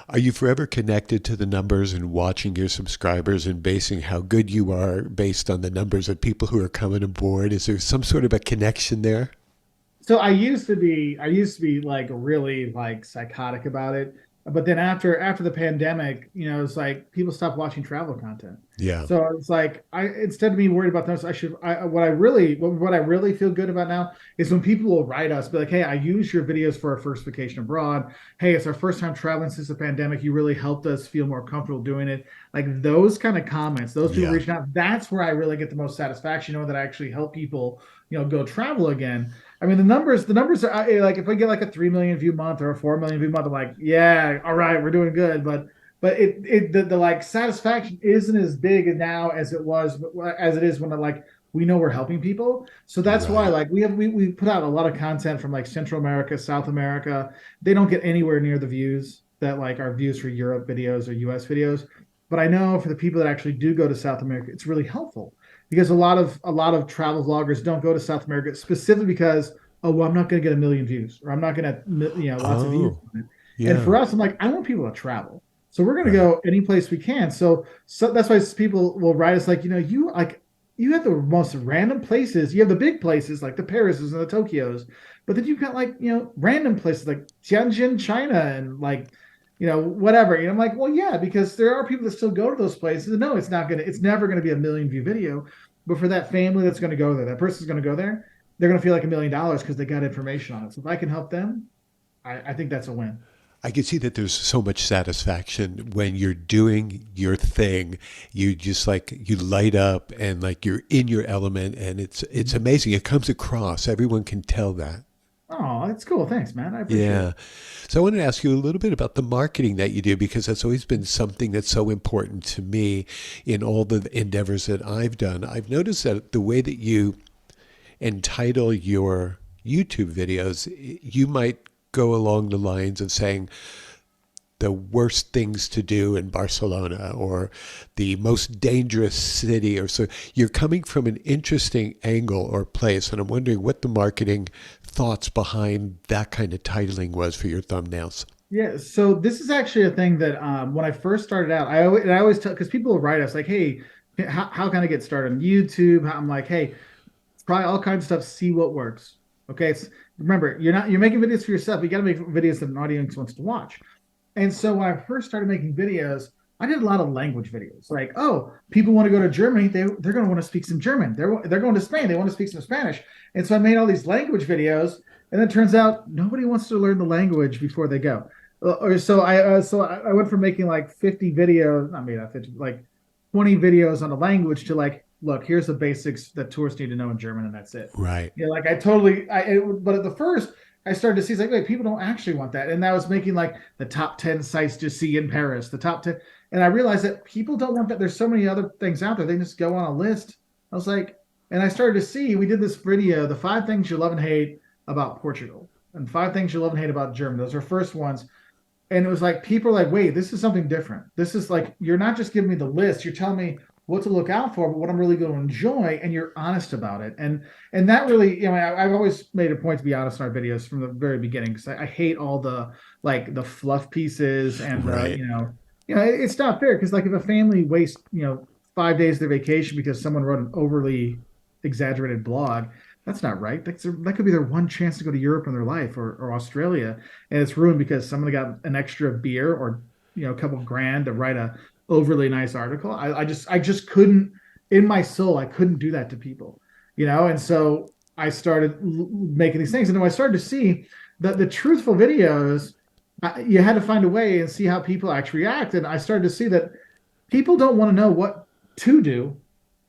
[SPEAKER 1] Are you forever connected to the numbers and watching your subscribers and basing how good you are based on the numbers of people who are coming aboard? Is there some sort of a connection there?
[SPEAKER 2] So I used to be like really like psychotic about it. But then after the pandemic, it's like people stopped watching travel content.
[SPEAKER 1] Yeah.
[SPEAKER 2] So it's like I instead of me worried about those, what I really feel good about now is when people will write us, be like, hey, I used your videos for our first vacation abroad. Hey, it's our first time traveling since the pandemic. You really helped us feel more comfortable doing it. Like those kind of comments, those people
[SPEAKER 1] Yeah.
[SPEAKER 2] reaching out, that's where I really get the most satisfaction, knowing that I actually help people, go travel again. I mean, the numbers are like if we get like a 3 million view month or a 4 million view month, I'm like, yeah, all right, we're doing good. But the like satisfaction isn't as big now as it is when like we know we're helping people. So that's why
[SPEAKER 1] Right.
[SPEAKER 2] like we put out a lot of content from like Central America, South America. They don't get anywhere near the views that like our views for Europe videos or US videos. But I know for the people that actually do go to South America, it's really helpful because a lot of travel vloggers don't go to South America specifically because, oh, well, I'm not going to get a million views or I'm not going to lots of views
[SPEAKER 1] Oh,
[SPEAKER 2] on it. And
[SPEAKER 1] yeah.
[SPEAKER 2] for us, I'm like, I want people to travel. So we're going to
[SPEAKER 1] Right.
[SPEAKER 2] go any place we can. So that's why people will write us like, you have the most random places. You have the big places like the Parises and the Tokyos, but then you've got like, random places like Tianjin, China, and like, whatever. I'm like, well, yeah, because there are people that still go to those places. And no, it's never gonna be a million view video. But for that family that's gonna go there, that person's gonna go there, they're gonna feel like $1 million because they got information on it. So if I can help them, I think that's a win.
[SPEAKER 1] I can see that there's so much satisfaction when you're doing your thing. You just like you light up and like you're in your element and it's amazing. It comes across. Everyone can tell that.
[SPEAKER 2] Oh, that's cool. Thanks, man. I appreciate it.
[SPEAKER 1] Yeah. So I wanted to ask you a little bit about the marketing that you do because that's always been something that's so important to me in all the endeavors that I've done. I've noticed that the way that you entitle your YouTube videos, you might go along the lines of saying the worst things to do in Barcelona or the most dangerous city or so. You're coming from an interesting angle or place, and I'm wondering what the marketing thoughts behind that kind of titling was for your thumbnails.
[SPEAKER 2] Yeah, so this is actually a thing that when I first started out, I always tell because people will write us like, "Hey, how can I get started on YouTube?" I'm like, "Hey, try all kinds of stuff, see what works." Okay, remember, you're making videos for yourself. You got to make videos that an audience wants to watch. And so when I first started making videos, I did a lot of language videos. Like, oh, people want to go to Germany, they're going to want to speak some German. They're going to Spain, they want to speak some Spanish. And so I made all these language videos, and then it turns out nobody wants to learn the language before they go. Or so I went from making like 50 videos, I mean, not 50, like 20 videos on a language to like, look, here's the basics that tourists need to know in German, and that's it.
[SPEAKER 1] Right.
[SPEAKER 2] Like I totally, but at the first, I started to see it's like, wait, people don't actually want that, and that was making like the top 10 sites to see in Paris, the top 10, and I realized that people don't want that. There's so many other things out there; they just go on a list. I was like, and I started to see. We did this video, the 5 things you love and hate about Portugal, and 5 things you love and hate about Germany. Those are first ones, and it was like people are like, wait, this is something different. This is like you're not just giving me the list, you're telling me what to look out for, but what I'm really going to enjoy, and you're honest about it. And that really, I've always made a point to be honest in our videos from the very beginning because I hate all the like the fluff pieces and
[SPEAKER 1] Right.
[SPEAKER 2] it's not fair because like if a family wastes 5 days of their vacation because someone wrote an overly exaggerated blog, that's not right. That could be their one chance to go to Europe in their life or Australia, and it's ruined because someone got an extra beer or a couple grand to write a overly nice article. I just couldn't in my soul. I couldn't do that to people, and so I started making these things, and then I started to see that the truthful videos, you had to find a way and see how people actually react, and I started to see that people don't want to know what to do;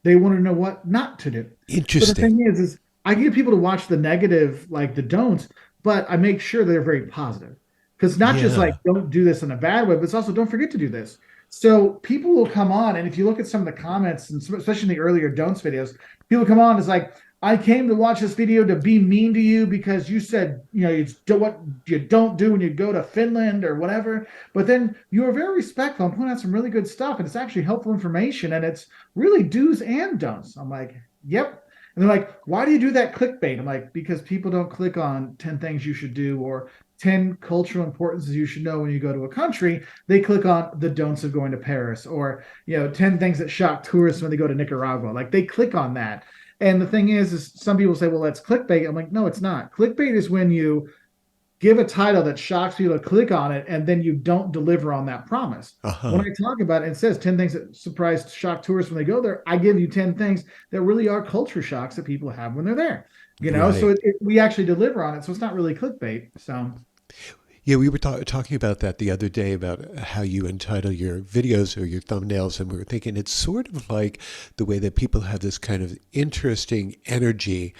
[SPEAKER 2] they want to know what not to do. So the
[SPEAKER 1] Interesting.
[SPEAKER 2] thing is I get people to watch the negative, like the don'ts, but I make sure they're very positive. Because not just like
[SPEAKER 1] Yeah.
[SPEAKER 2] don't do this in a bad way, but it's also don't forget to do this. So people will come on, and if you look at some of the comments, and especially in the earlier don'ts videos, people come on, it's like, I came to watch this video to be mean to you because you said, it's what you don't do when you go to Finland or whatever. But then you were very respectful and pointed out some really good stuff. And it's actually helpful information. And it's really do's and don'ts. I'm like, yep. And they're like, why do you do that clickbait? I'm like, because people don't click on 10 things you should do or 10 cultural importances you should know when you go to a country. They click on the don'ts of going to Paris or, 10 things that shock tourists when they go to Nicaragua. Like they click on that. And the thing is some people say, well, that's clickbait. I'm like, no, it's not. Clickbait is when you give a title that shocks people to click on it, and then you don't deliver on that promise. When
[SPEAKER 1] Uh-huh.
[SPEAKER 2] I talk about it, it says 10 things that surprise, shock tourists when they go there. I give you 10 things that really are culture shocks that people have when they're there. So
[SPEAKER 1] Right.
[SPEAKER 2] we actually deliver on it. So it's not really clickbait. So
[SPEAKER 1] Yeah, we were talking about that the other day about how you entitle your videos or your thumbnails, and we were thinking it's sort of like the way that people have this kind of interesting energy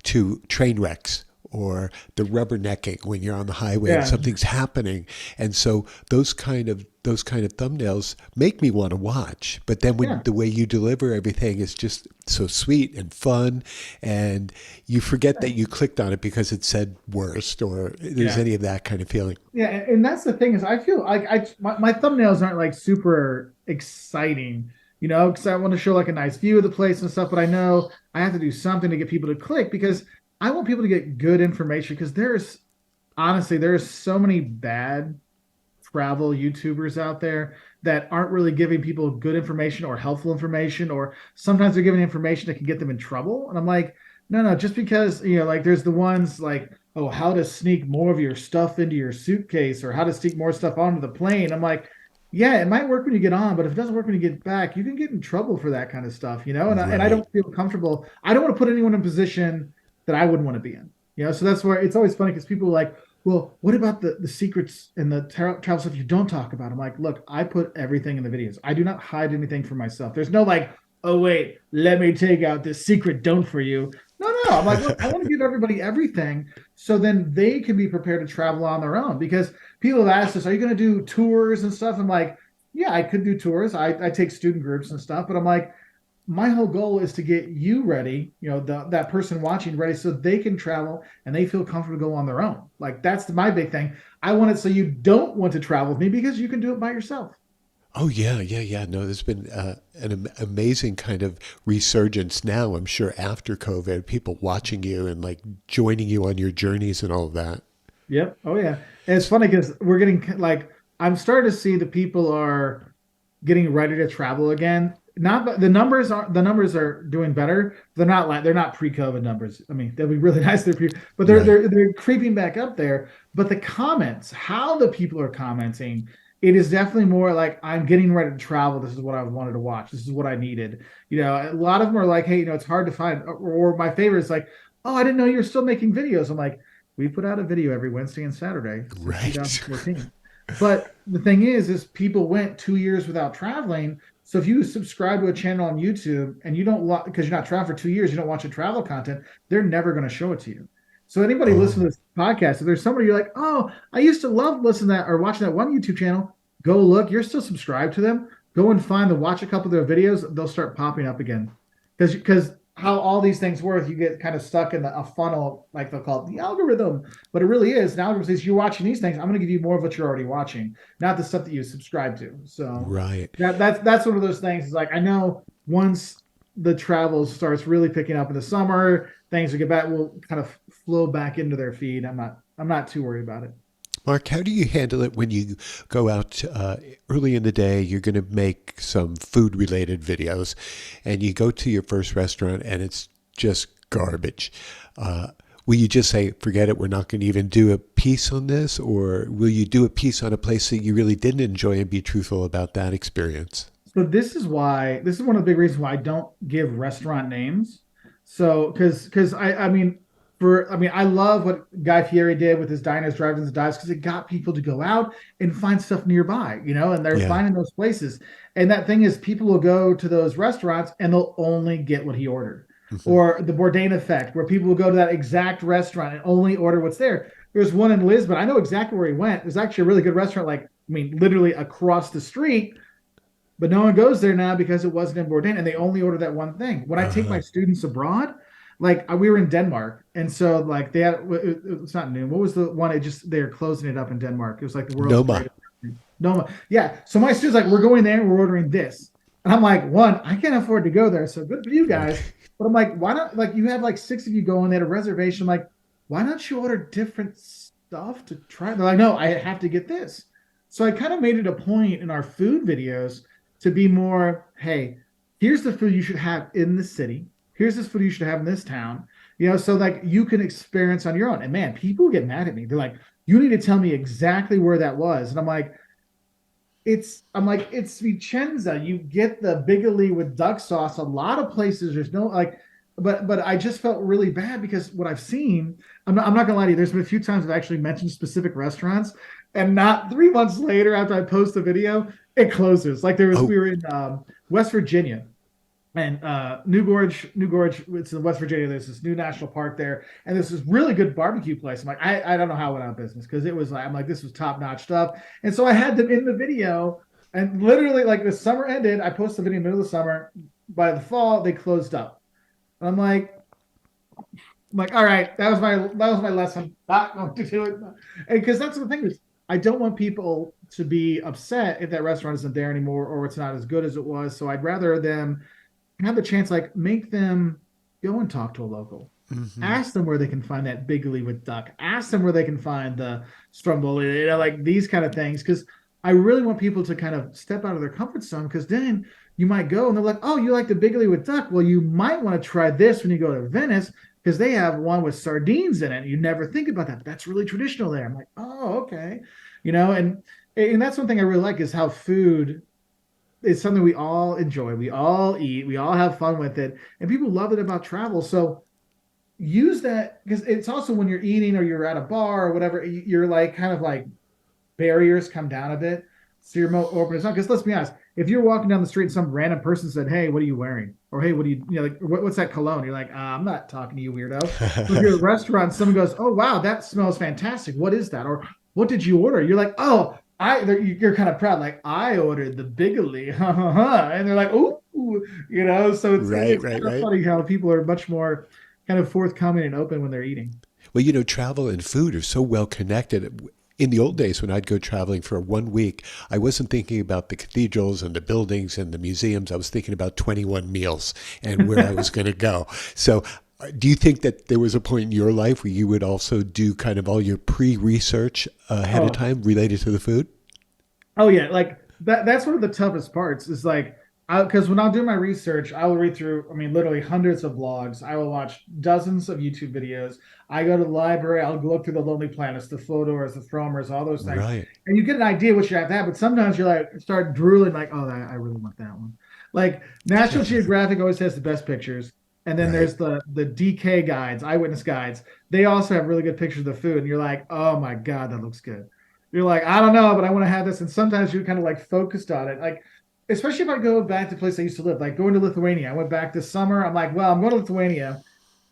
[SPEAKER 1] to train wrecks or the rubbernecking when you're on the highway and
[SPEAKER 2] yeah,
[SPEAKER 1] something's happening. And so those kind of thumbnails make me want to watch. But then when
[SPEAKER 2] yeah,
[SPEAKER 1] the way you deliver everything is just so sweet and fun, and you forget that you clicked on it because it said worst or there's
[SPEAKER 2] yeah.
[SPEAKER 1] any of that kind of feeling.
[SPEAKER 2] Yeah, and that's the thing is I feel like my thumbnails aren't like super exciting, because I want to show like a nice view of the place and stuff, but I know I have to do something to get people to click because I want people to get good information because there's so many bad travel YouTubers out there that aren't really giving people good information or helpful information, or sometimes they're giving information that can get them in trouble. And I'm like, no, no, just because, like there's the ones like, oh, how to sneak more of your stuff into your suitcase or how to sneak more stuff onto the plane. I'm like, yeah, it might work when you get on, but if it doesn't work when you get back, you can get in trouble for that kind of stuff. And I
[SPEAKER 1] Right.
[SPEAKER 2] don't feel comfortable. I don't want to put anyone in a position that I wouldn't want to be in. So that's where it's always funny because people are like, well, what about the secrets and the travel stuff you don't talk about? I'm like, look, I put everything in the videos. I do not hide anything from myself. There's no like, oh wait, let me take out this secret don't for you. No, no. I'm like, look, I want to give everybody everything so then they can be prepared to travel on their own. Because people have asked us, are you going to do tours and stuff? I'm like, yeah, I could do tours. I take student groups and stuff, but I'm like, my whole goal is to get you ready, that person watching ready so they can travel and they feel comfortable to go on their own. Like that's my big thing. I want it so you don't want to travel with me because you can do it by yourself.
[SPEAKER 1] Oh yeah, yeah, yeah. No, there's been amazing kind of resurgence now. I'm sure after COVID, people watching you and like joining you on your journeys and all of that.
[SPEAKER 2] Yep. Oh yeah. And it's funny because we're getting like I'm starting to see the people are getting ready to travel again. Not the numbers are doing better. They're not pre-COVID numbers. I mean, they'll be really nice. But they're
[SPEAKER 1] Right.
[SPEAKER 2] they're they're creeping back up there. But the comments, how the people are commenting, it is definitely more like I'm getting ready to travel. This is what I wanted to watch. This is what I needed. A lot of them are like, hey, it's hard to find. Or my favorite is like, oh, I didn't know you're still making videos. I'm like, we put out a video every Wednesday and Saturday since
[SPEAKER 1] Right.
[SPEAKER 2] 2014. But the thing is people went 2 years without traveling. So if you subscribe to a channel on YouTube and you don't because you're not traveling for 2 years, you don't watch the travel content, they're never going to show it to you. So anybody listen to
[SPEAKER 1] Oh,
[SPEAKER 2] this podcast, if there's somebody you're like, oh, I used to love listening to that or watching that one YouTube channel, go look. You're still subscribed to them. Go and find them, watch a couple of their videos. They'll start popping up again. Because how all these things work, you get kind of stuck in a funnel, like they'll call it the algorithm. But it really is. The algorithm says you're watching these things. I'm going to give you more of what you're already watching, not the stuff that you subscribe to. So
[SPEAKER 1] right.
[SPEAKER 2] that's one of those things. Is like I know once the travel starts really picking up in the summer, things will get back will kind of flow back into their feed. I'm not too worried about it.
[SPEAKER 1] Mark, how do you handle it when you go out early in the day? You're going to make some food related videos, and you go to your first restaurant and it's just garbage. Uh, will you just say, forget it, we're not going to even do a piece on this? Or will you do a piece on a place that you really didn't enjoy and be truthful about that experience?
[SPEAKER 2] So this is one of the big reasons why I don't give restaurant names. So because I love what Guy Fieri did with his diners, drive-ins, and dives because it got people to go out and find stuff nearby, and they're
[SPEAKER 1] Yeah.
[SPEAKER 2] finding those places. And that thing is, people will go to those restaurants and they'll only get what he ordered,
[SPEAKER 1] Hmm.
[SPEAKER 2] or the Bourdain effect, where people will go to that exact restaurant and only order what's there. There's one in Lisbon. I know exactly where he went. There's actually a really good restaurant, like I mean, literally across the street, but no one goes there now because it wasn't in Bourdain and they only order that one thing. When I take my
[SPEAKER 1] Uh,
[SPEAKER 2] students abroad, like we were in Denmark, and so like they had it's not noon. What was the one? It just they're closing it up in Denmark. It was like the world's
[SPEAKER 1] Noma.
[SPEAKER 2] greatest. No, yeah. So my students like, we're going there, we're ordering this, and I'm like, one, I can't afford to go there, so good for you guys.
[SPEAKER 1] Right.
[SPEAKER 2] But I'm like, why not? Like, you have like six of you going there, a reservation. I'm like, why don't you order different stuff to try? They're like, no, I have to get this. So I kind of made it a point in our food videos to be more, hey, here's the food you should have in the city. Here's this food you should have in this town. So like you can experience on your own. And man, people get mad at me. They're like, you need to tell me exactly where that was. And I'm like, it's Vicenza. You get the bigoli with duck sauce. A lot of places there's no like, but I just felt really bad because what I've seen, I'm not gonna lie to you, there's been a few times I've actually mentioned specific restaurants, and not 3 months later after I post the video, it closes. Like we
[SPEAKER 1] Oh,
[SPEAKER 2] were in West Virginia, and New Gorge, it's in West Virginia. There's this new national park there, and there's this really good barbecue place. I'm like, I don't know how it went out of business, because it was like, I'm like, this was top notch stuff. And so I had them in the video, and literally like the summer ended. I posted the video in the middle of the summer. By the fall, they closed up. And I'm like, all right, that was my lesson. Not going to do it, because that's the thing is, I don't want people to be upset if that restaurant isn't there anymore or it's not as good as it was. So I'd rather them have the chance, like make them go and talk to a local.
[SPEAKER 1] hmm.
[SPEAKER 2] Ask them where they can find that bigly with duck. Ask them where they can find the stromboli, like these kind of things. Because I really want people to kind of step out of their comfort zone. Because then you might go and they're like, "Oh, you like the bigly with duck? Well, you might want to try this when you go to Venice, because they have one with sardines in it. You never think about that. But that's really traditional there." I'm like, "Oh, okay," and that's one thing I really like, is how food is something we all enjoy. We all eat. We all have fun with it, and people love it about travel. So use that, because it's also when you're eating or you're at a bar or whatever, you're like kind of like barriers come down a bit. So you're more open as well. Because let's be honest, if you're walking down the street and some random person said, "Hey, what are you wearing?" Or "Hey, what do like what's that cologne?" You're like, I'm not talking to you, weirdo. But if you're at a restaurant and someone goes, "Oh wow, that smells fantastic. What is that?" Or "What did you order?" You're like, "Oh, you're kind of proud, like, I ordered the bigly," and they're like, "Ooh," So it's
[SPEAKER 1] Right,
[SPEAKER 2] it's
[SPEAKER 1] right,
[SPEAKER 2] kind of
[SPEAKER 1] right.
[SPEAKER 2] funny how people are much more kind of forthcoming and open when they're eating.
[SPEAKER 1] Well, travel and food are so well connected. In the old days, when I'd go traveling for 1 week, I wasn't thinking about the cathedrals and the buildings and the museums. I was thinking about 21 meals and where I was going to go. So, do you think that there was a point in your life where you would also do kind of all your pre-research ahead of
[SPEAKER 2] Oh,
[SPEAKER 1] time related to the food?
[SPEAKER 2] Oh yeah, like that's one of the toughest parts is like, because when I'll do my research, I will read through, I mean, literally hundreds of blogs. I will watch dozens of YouTube videos. I go to the library, I'll look through the Lonely Planets, the Fodors, the Fromers, all those things.
[SPEAKER 1] Right.
[SPEAKER 2] And you get an idea what you have to have, but sometimes you're like, start drooling, like, oh, I really want that one. Like National Geographic always has the best pictures. And then
[SPEAKER 1] Right.
[SPEAKER 2] there's the DK guides, eyewitness guides. They also have really good pictures of the food. And you're like, oh my God, that looks good. You're like, I don't know, but I want to have this. And sometimes you're kind of like focused on it. Like, especially if I go back to the place I used to live, like going to Lithuania. I went back this summer. I'm like, well, I'm going to Lithuania.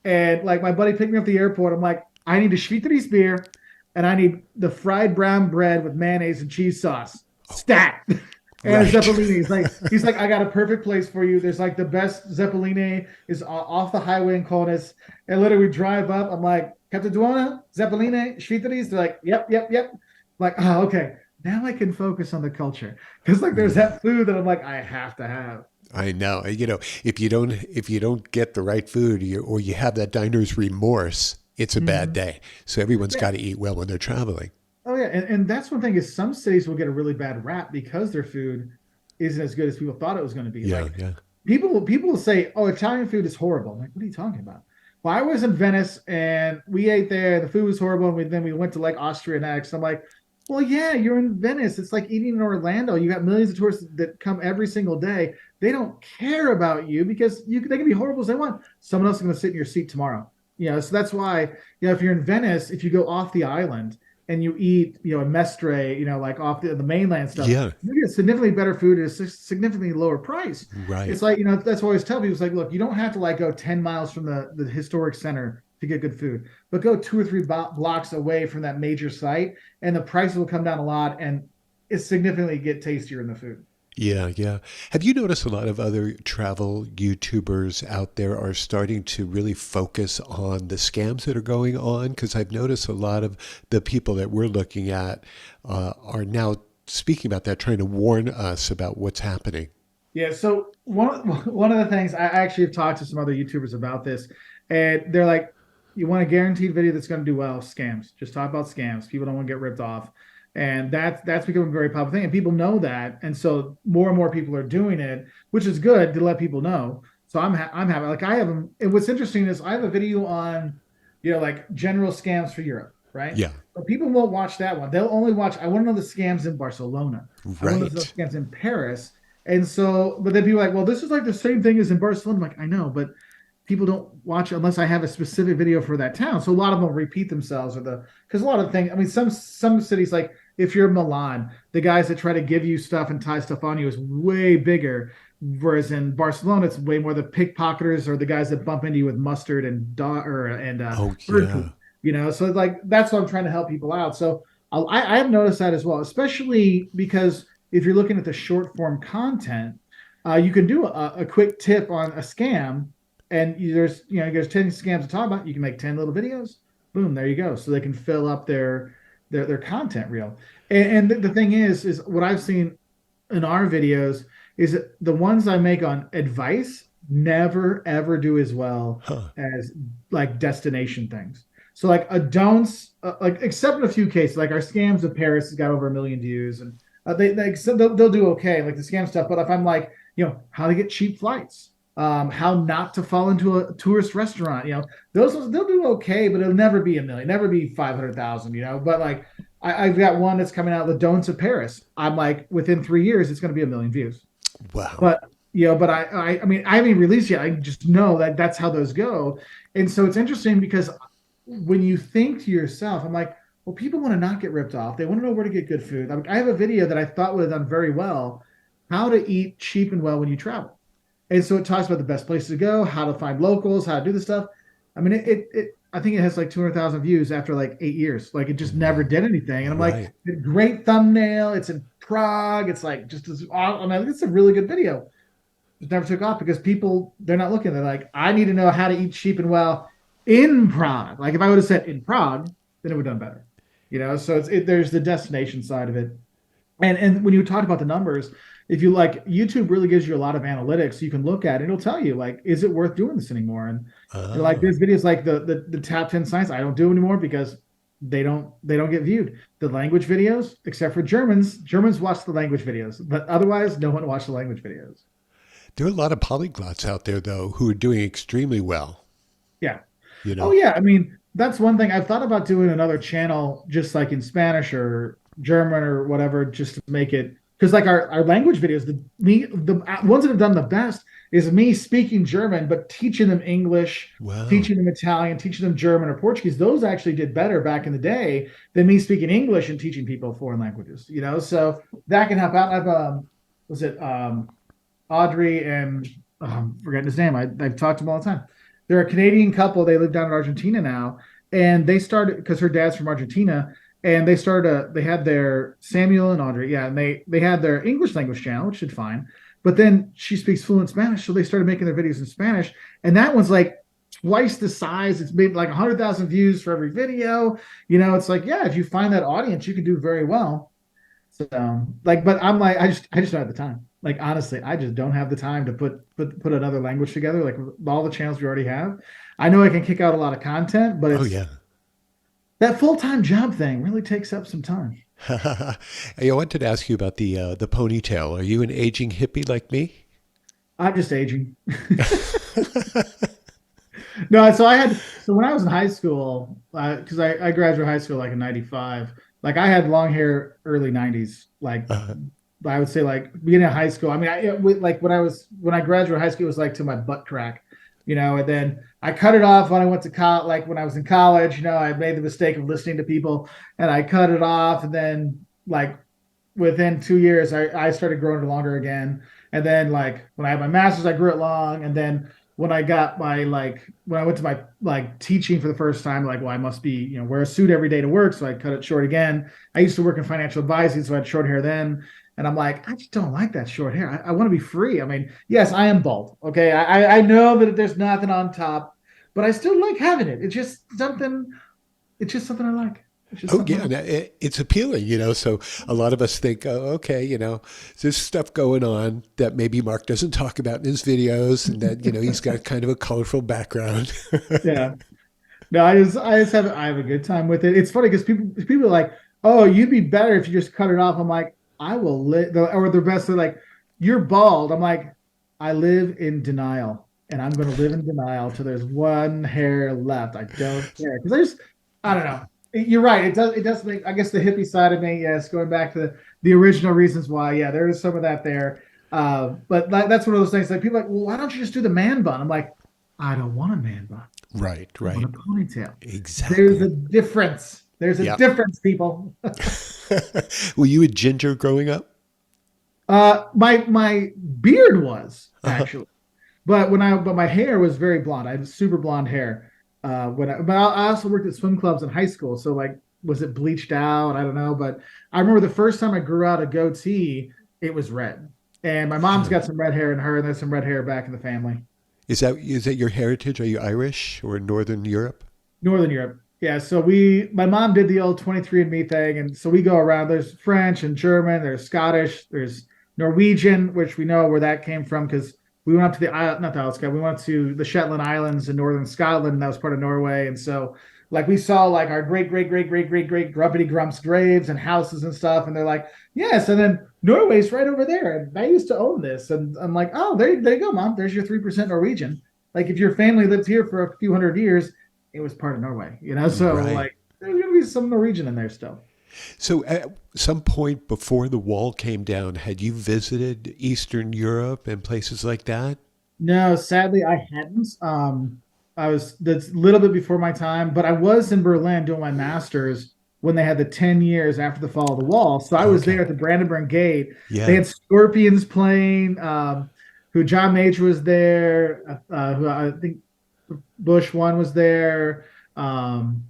[SPEAKER 2] And like my buddy picked me up at the airport. I'm like, I need a Schwitteris beer, and I need the fried brown bread with mayonnaise and cheese sauce. Stat. And a
[SPEAKER 1] Right.
[SPEAKER 2] Zeppelini. He's like, I got a perfect place for you. There's like the best Zeppelini is off the highway in Konus. And literally we drive up. I'm like, Captain Duana, Zeppelini, Schwitteris. They're like, yep, yep, yep. Like, oh, okay. Now I can focus on the culture. Because like there's that food that I'm like, I have to have.
[SPEAKER 1] I know. If you don't get the right food, or you have that diner's remorse, it's a bad
[SPEAKER 2] Mhm.
[SPEAKER 1] day. So everyone's
[SPEAKER 2] Yeah.
[SPEAKER 1] got to eat well when they're traveling.
[SPEAKER 2] Oh yeah. And that's one thing is some cities will get a really bad rap because their food isn't as good as people thought it was going to be.
[SPEAKER 1] Yeah,
[SPEAKER 2] Like
[SPEAKER 1] yeah.
[SPEAKER 2] people will say, "Oh, Italian food is horrible." I'm like, what are you talking about? Well, I was in Venice and we ate there. The food was horrible, and then we went to like Austria next. I'm like, well, yeah, you're in Venice. It's like eating in Orlando. You got millions of tourists that come every single day. They don't care about you because they can be horrible as they want. Someone else is going to sit in your seat tomorrow. So that's why, if you're in Venice, if you go off the island and you eat, in Mestre, like off the mainland stuff,
[SPEAKER 1] Yeah,
[SPEAKER 2] you get significantly better food at a significantly lower price.
[SPEAKER 1] right.
[SPEAKER 2] It's like, that's why I always tell people, it's like, look, you don't have to like go 10 miles from the historic center to get good food, but go 2 or 3 blocks away from that major site, and the prices will come down a lot, and it significantly get tastier in the food.
[SPEAKER 1] Yeah, yeah. Have you noticed a lot of other travel YouTubers out there are starting to really focus on the scams that are going on? Because I've noticed a lot of the people that we're looking at are now speaking about that, trying to warn us about what's happening.
[SPEAKER 2] Yeah, so one of the things I actually have talked to some other YouTubers about this, and they're like, "You want a guaranteed video that's going to do well? Scams. Just talk about scams. People don't want to get ripped off." And that's becoming a very popular thing, and people know that, and so more and more people are doing it, which is good to let people know. So I'm happy. Like I have them. And what's interesting is I have a video on, like general scams for Europe, right?
[SPEAKER 1] Yeah,
[SPEAKER 2] But people won't watch that one. They'll only watch. I want to know the scams in Barcelona. I want to know the
[SPEAKER 1] right.
[SPEAKER 2] scams in Paris. And so, but then people are like, well, this is like the same thing as in Barcelona. I'm like, I know, but people don't watch it unless I have a specific video for that town. So a lot of them repeat themselves or because a lot of things, I mean, some cities, like if you're Milan, the guys that try to give you stuff and tie stuff on you is way bigger. Whereas in Barcelona, it's way more the pickpocketers or the guys that bump into you with mustard and
[SPEAKER 1] Oh,
[SPEAKER 2] bird food.
[SPEAKER 1] yeah.
[SPEAKER 2] So like that's what I'm trying to help people out. So I have noticed that as well, especially because if you're looking at the short form content, you can do a quick tip on a scam, and there's 10 scams to talk about. You can make 10 little videos. Boom, there you go. So they can fill up their content reel. And the thing is what I've seen in our videos is that the ones I make on advice never ever do as well
[SPEAKER 1] Huh.
[SPEAKER 2] as like destination things. So like a don'ts, like except in a few cases, like our scams of Paris has got over 1 million views, and so they'll do okay, like the scam stuff. But if I'm like, how to get cheap flights, how not to fall into a tourist restaurant, those they'll do okay, but it'll never be 1 million, never be 500,000, But like I've got one that's coming out, the don'ts of Paris. I'm like, within 3 years, it's going to be 1 million views.
[SPEAKER 1] Wow.
[SPEAKER 2] But but I mean, I haven't released yet. I just know that that's how those go. And so it's interesting because when you think to yourself, I'm like, well, people want to not get ripped off. They want to know where to get good food. I have a video that I thought would have done very well, how to eat cheap and well when you travel. And so it talks about the best places to go, how to find locals, how to do the stuff. I mean, I think it has like 200,000 views after like 8 years. Like it just never
[SPEAKER 1] Wow.
[SPEAKER 2] did anything. And I'm like,
[SPEAKER 1] Right.
[SPEAKER 2] great thumbnail. It's in Prague. It's like just as, I mean, it's a really good video. It never took off because people, they're not looking. They're like, I need to know how to eat cheap and well in Prague. Like if I would have said in Prague, then it would have done better. So there's the destination side of it. And when you talk about the numbers, if you like, YouTube really gives you a lot of analytics you can look at. It'll tell you like, is it worth doing this anymore? And like
[SPEAKER 1] Oh.
[SPEAKER 2] there's videos like the top 10 sites I don't do anymore because they don't get viewed. The language videos, except for Germans watch the language videos, but otherwise no one watched the language videos.
[SPEAKER 1] There are a lot of polyglots out there, though, who are doing extremely well,
[SPEAKER 2] Yeah.
[SPEAKER 1] you
[SPEAKER 2] Oh
[SPEAKER 1] know?
[SPEAKER 2] yeah. I mean, that's one thing I've thought about doing another channel just like in Spanish or German or whatever, just to make it because like our language videos, the ones that have done the best is me speaking German, but teaching them English,
[SPEAKER 1] Wow.
[SPEAKER 2] teaching them Italian, teaching them German or Portuguese. Those actually did better back in the day than me speaking English and teaching people foreign languages, So that can help out. I've was it Audrey and I'm forgetting his name. I've talked to him all the time. They're a Canadian couple. They live down in Argentina now, and they started because her dad's from Argentina, and they had their Samuel and Audrey, yeah, and they had their English language channel, which did fine, but then she speaks fluent Spanish, so they started making their videos in Spanish, and that one's like twice the size. It's made like 100,000 views for every video. It's like yeah, if you find that audience, you can do very well. So like, but I'm like, I just don't have the time. Like honestly, I just don't have the time to put another language together. Like with all the channels we already have, I know I can kick out a lot of content, but
[SPEAKER 1] Oh,
[SPEAKER 2] it's
[SPEAKER 1] yeah.
[SPEAKER 2] that full-time job thing really takes up some time.
[SPEAKER 1] Hey, I wanted to ask you about the ponytail. Are you an aging hippie like me?
[SPEAKER 2] I'm just aging. No, so when I was in high school, because I graduated high school like in '95. Like I had long hair early '90s. Like
[SPEAKER 1] Uh,
[SPEAKER 2] I would say like beginning of high school. I mean, like when I graduated high school, it was like to my butt crack, And then I cut it off when I went to college. Like when I was in college, I made the mistake of listening to people, and I cut it off. And then like within 2 years, I started growing it longer again. And then like when I had my master's, I grew it long. And then when I got my when I went to my like teaching for the first time, like well, I must be wear a suit every day to work, so I cut it short again. I used to work in financial advising, so I had short hair then. And I'm like, I just don't like that short hair. I want to be free. I mean, yes, I am bald. Okay. I know that there's nothing on top, but I still like having it. It's just something I like. It's just
[SPEAKER 1] Oh
[SPEAKER 2] something I
[SPEAKER 1] yeah,
[SPEAKER 2] like.
[SPEAKER 1] it's appealing, So a lot of us think, oh, okay, there's stuff going on that maybe Mark doesn't talk about in his videos, and that he's got kind of a colorful background.
[SPEAKER 2] Yeah. No, I have a good time with it. It's funny because people are like, "Oh, you'd be better if you just cut it off." I'm like, I will live. Or the best, they're like, "You're bald." I'm like, I live in denial, and I'm going to live in denial till there's one hair left. I don't care because I don't know. You're right. It does make. I guess the hippie side of me, yes, going back to the original reasons why. Yeah, there is some of that there. But that's one of those things. Like people are like, well, why don't you just do the man bun? I'm like, I don't want a man bun.
[SPEAKER 1] Right,
[SPEAKER 2] I want
[SPEAKER 1] right,
[SPEAKER 2] a ponytail. There's a
[SPEAKER 1] exactly.
[SPEAKER 2] difference. There's a
[SPEAKER 1] Yeah.
[SPEAKER 2] difference, people.
[SPEAKER 1] Were you a ginger growing up?
[SPEAKER 2] My beard was
[SPEAKER 1] Uh-huh.
[SPEAKER 2] actually, but my hair was very blonde. I had super blonde hair. But I also worked at swim clubs in high school, so like, was it bleached out? I don't know, but I remember the first time I grew out a goatee, it was red. And my mom's
[SPEAKER 1] Huh.
[SPEAKER 2] got some red hair in her, and there's some red hair back in the family.
[SPEAKER 1] Is that your heritage? Are you Irish or Northern Europe?
[SPEAKER 2] Northern Europe. Yeah, so my mom did the old 23andMe thing, and so we go around. There's French and German, there's Scottish, there's Norwegian, which we know where that came from because we went up to the isle, not the Isle of Skye, we went to the Shetland Islands in northern Scotland, and that was part of Norway. And so, like, we saw like our great grumpity grumps graves and houses and stuff, and they're like, yes, and then Norway's right over there, and I used to own this, and I'm like, oh, there you go, mom. There's your 3% Norwegian. Like, if your family lived here for a few hundred years, it was part of Norway. So
[SPEAKER 1] Right.
[SPEAKER 2] like there's gonna be some Norwegian in there still.
[SPEAKER 1] So at some point before the wall came down, had you visited Eastern Europe and places like that?
[SPEAKER 2] No, sadly I hadn't. I was that's a little bit before my time, but I was in Berlin doing my master's when they had the 10 years after the fall of the wall. So I was there
[SPEAKER 1] Okay.
[SPEAKER 2] at the Brandenburg Gate. They
[SPEAKER 1] Yeah.
[SPEAKER 2] had Scorpions playing, who John Major was there, who I think Bush one was there. Um,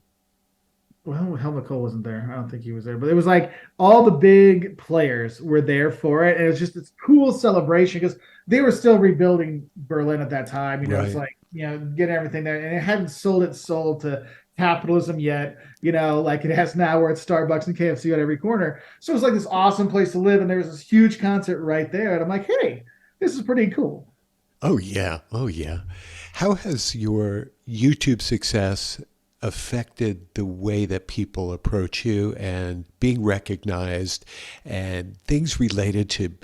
[SPEAKER 2] well, Helmut Kohl wasn't there. I don't think he was there, but it was like all the big players were there for it, and it was just this cool celebration because they were still rebuilding Berlin at that time. It's
[SPEAKER 1] Right.
[SPEAKER 2] like getting everything there, and it hadn't sold its soul to capitalism yet. Like it has now, where it's Starbucks and KFC on every corner. So it was like this awesome place to live, and there was this huge concert right there, and I'm like, hey, this is pretty cool.
[SPEAKER 1] Oh yeah. Oh yeah. How has your YouTube success affected the way that people approach you and being recognized and things related to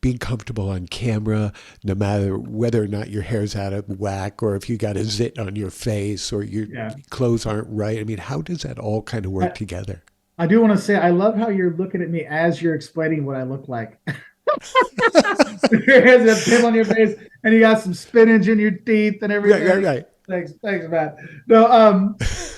[SPEAKER 1] being comfortable on camera, no matter whether or not your hair's out of whack or if you got a zit on your face or your
[SPEAKER 2] Yeah.
[SPEAKER 1] clothes aren't right? I mean, how does that all kind of work
[SPEAKER 2] I,
[SPEAKER 1] together?
[SPEAKER 2] I do want to say I love how you're looking at me as you're explaining what I look like. Your has a pimple on your face, and you got some spinach in your teeth and
[SPEAKER 1] Right, right,
[SPEAKER 2] everything.
[SPEAKER 1] right.
[SPEAKER 2] Thanks, man. No,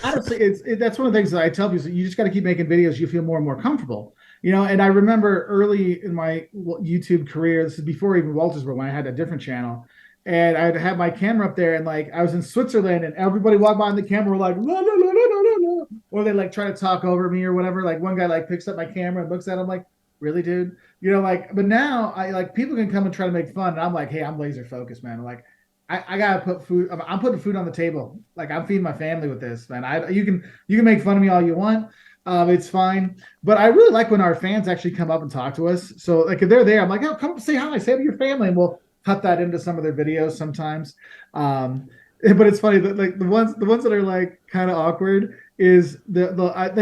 [SPEAKER 2] honestly, that's one of the things that I tell people. You just got to keep making videos. You feel more and more comfortable. And I remember early in my YouTube career, this is before even Wolters, when I had a different channel, and I'd have my camera up there, and like I was in Switzerland, and everybody walked by on the camera were like, la, la, la, la, la, la, or they like try to talk over me or whatever. Like one guy like picks up my camera and looks at him like, really, dude? But now I like people can come and try to make fun, and I'm like, hey, I'm laser focused, man. I'm like, I gotta put food. I'm putting food on the table. Like I'm feeding my family with this, man. You can make fun of me all you want. It's fine. But I really like when our fans actually come up and talk to us. So like if they're there, I'm like, oh, come up and say hi, say to your family, and we'll cut that into some of their videos sometimes. Um, but it's funny that like the ones that are like kind of awkward is they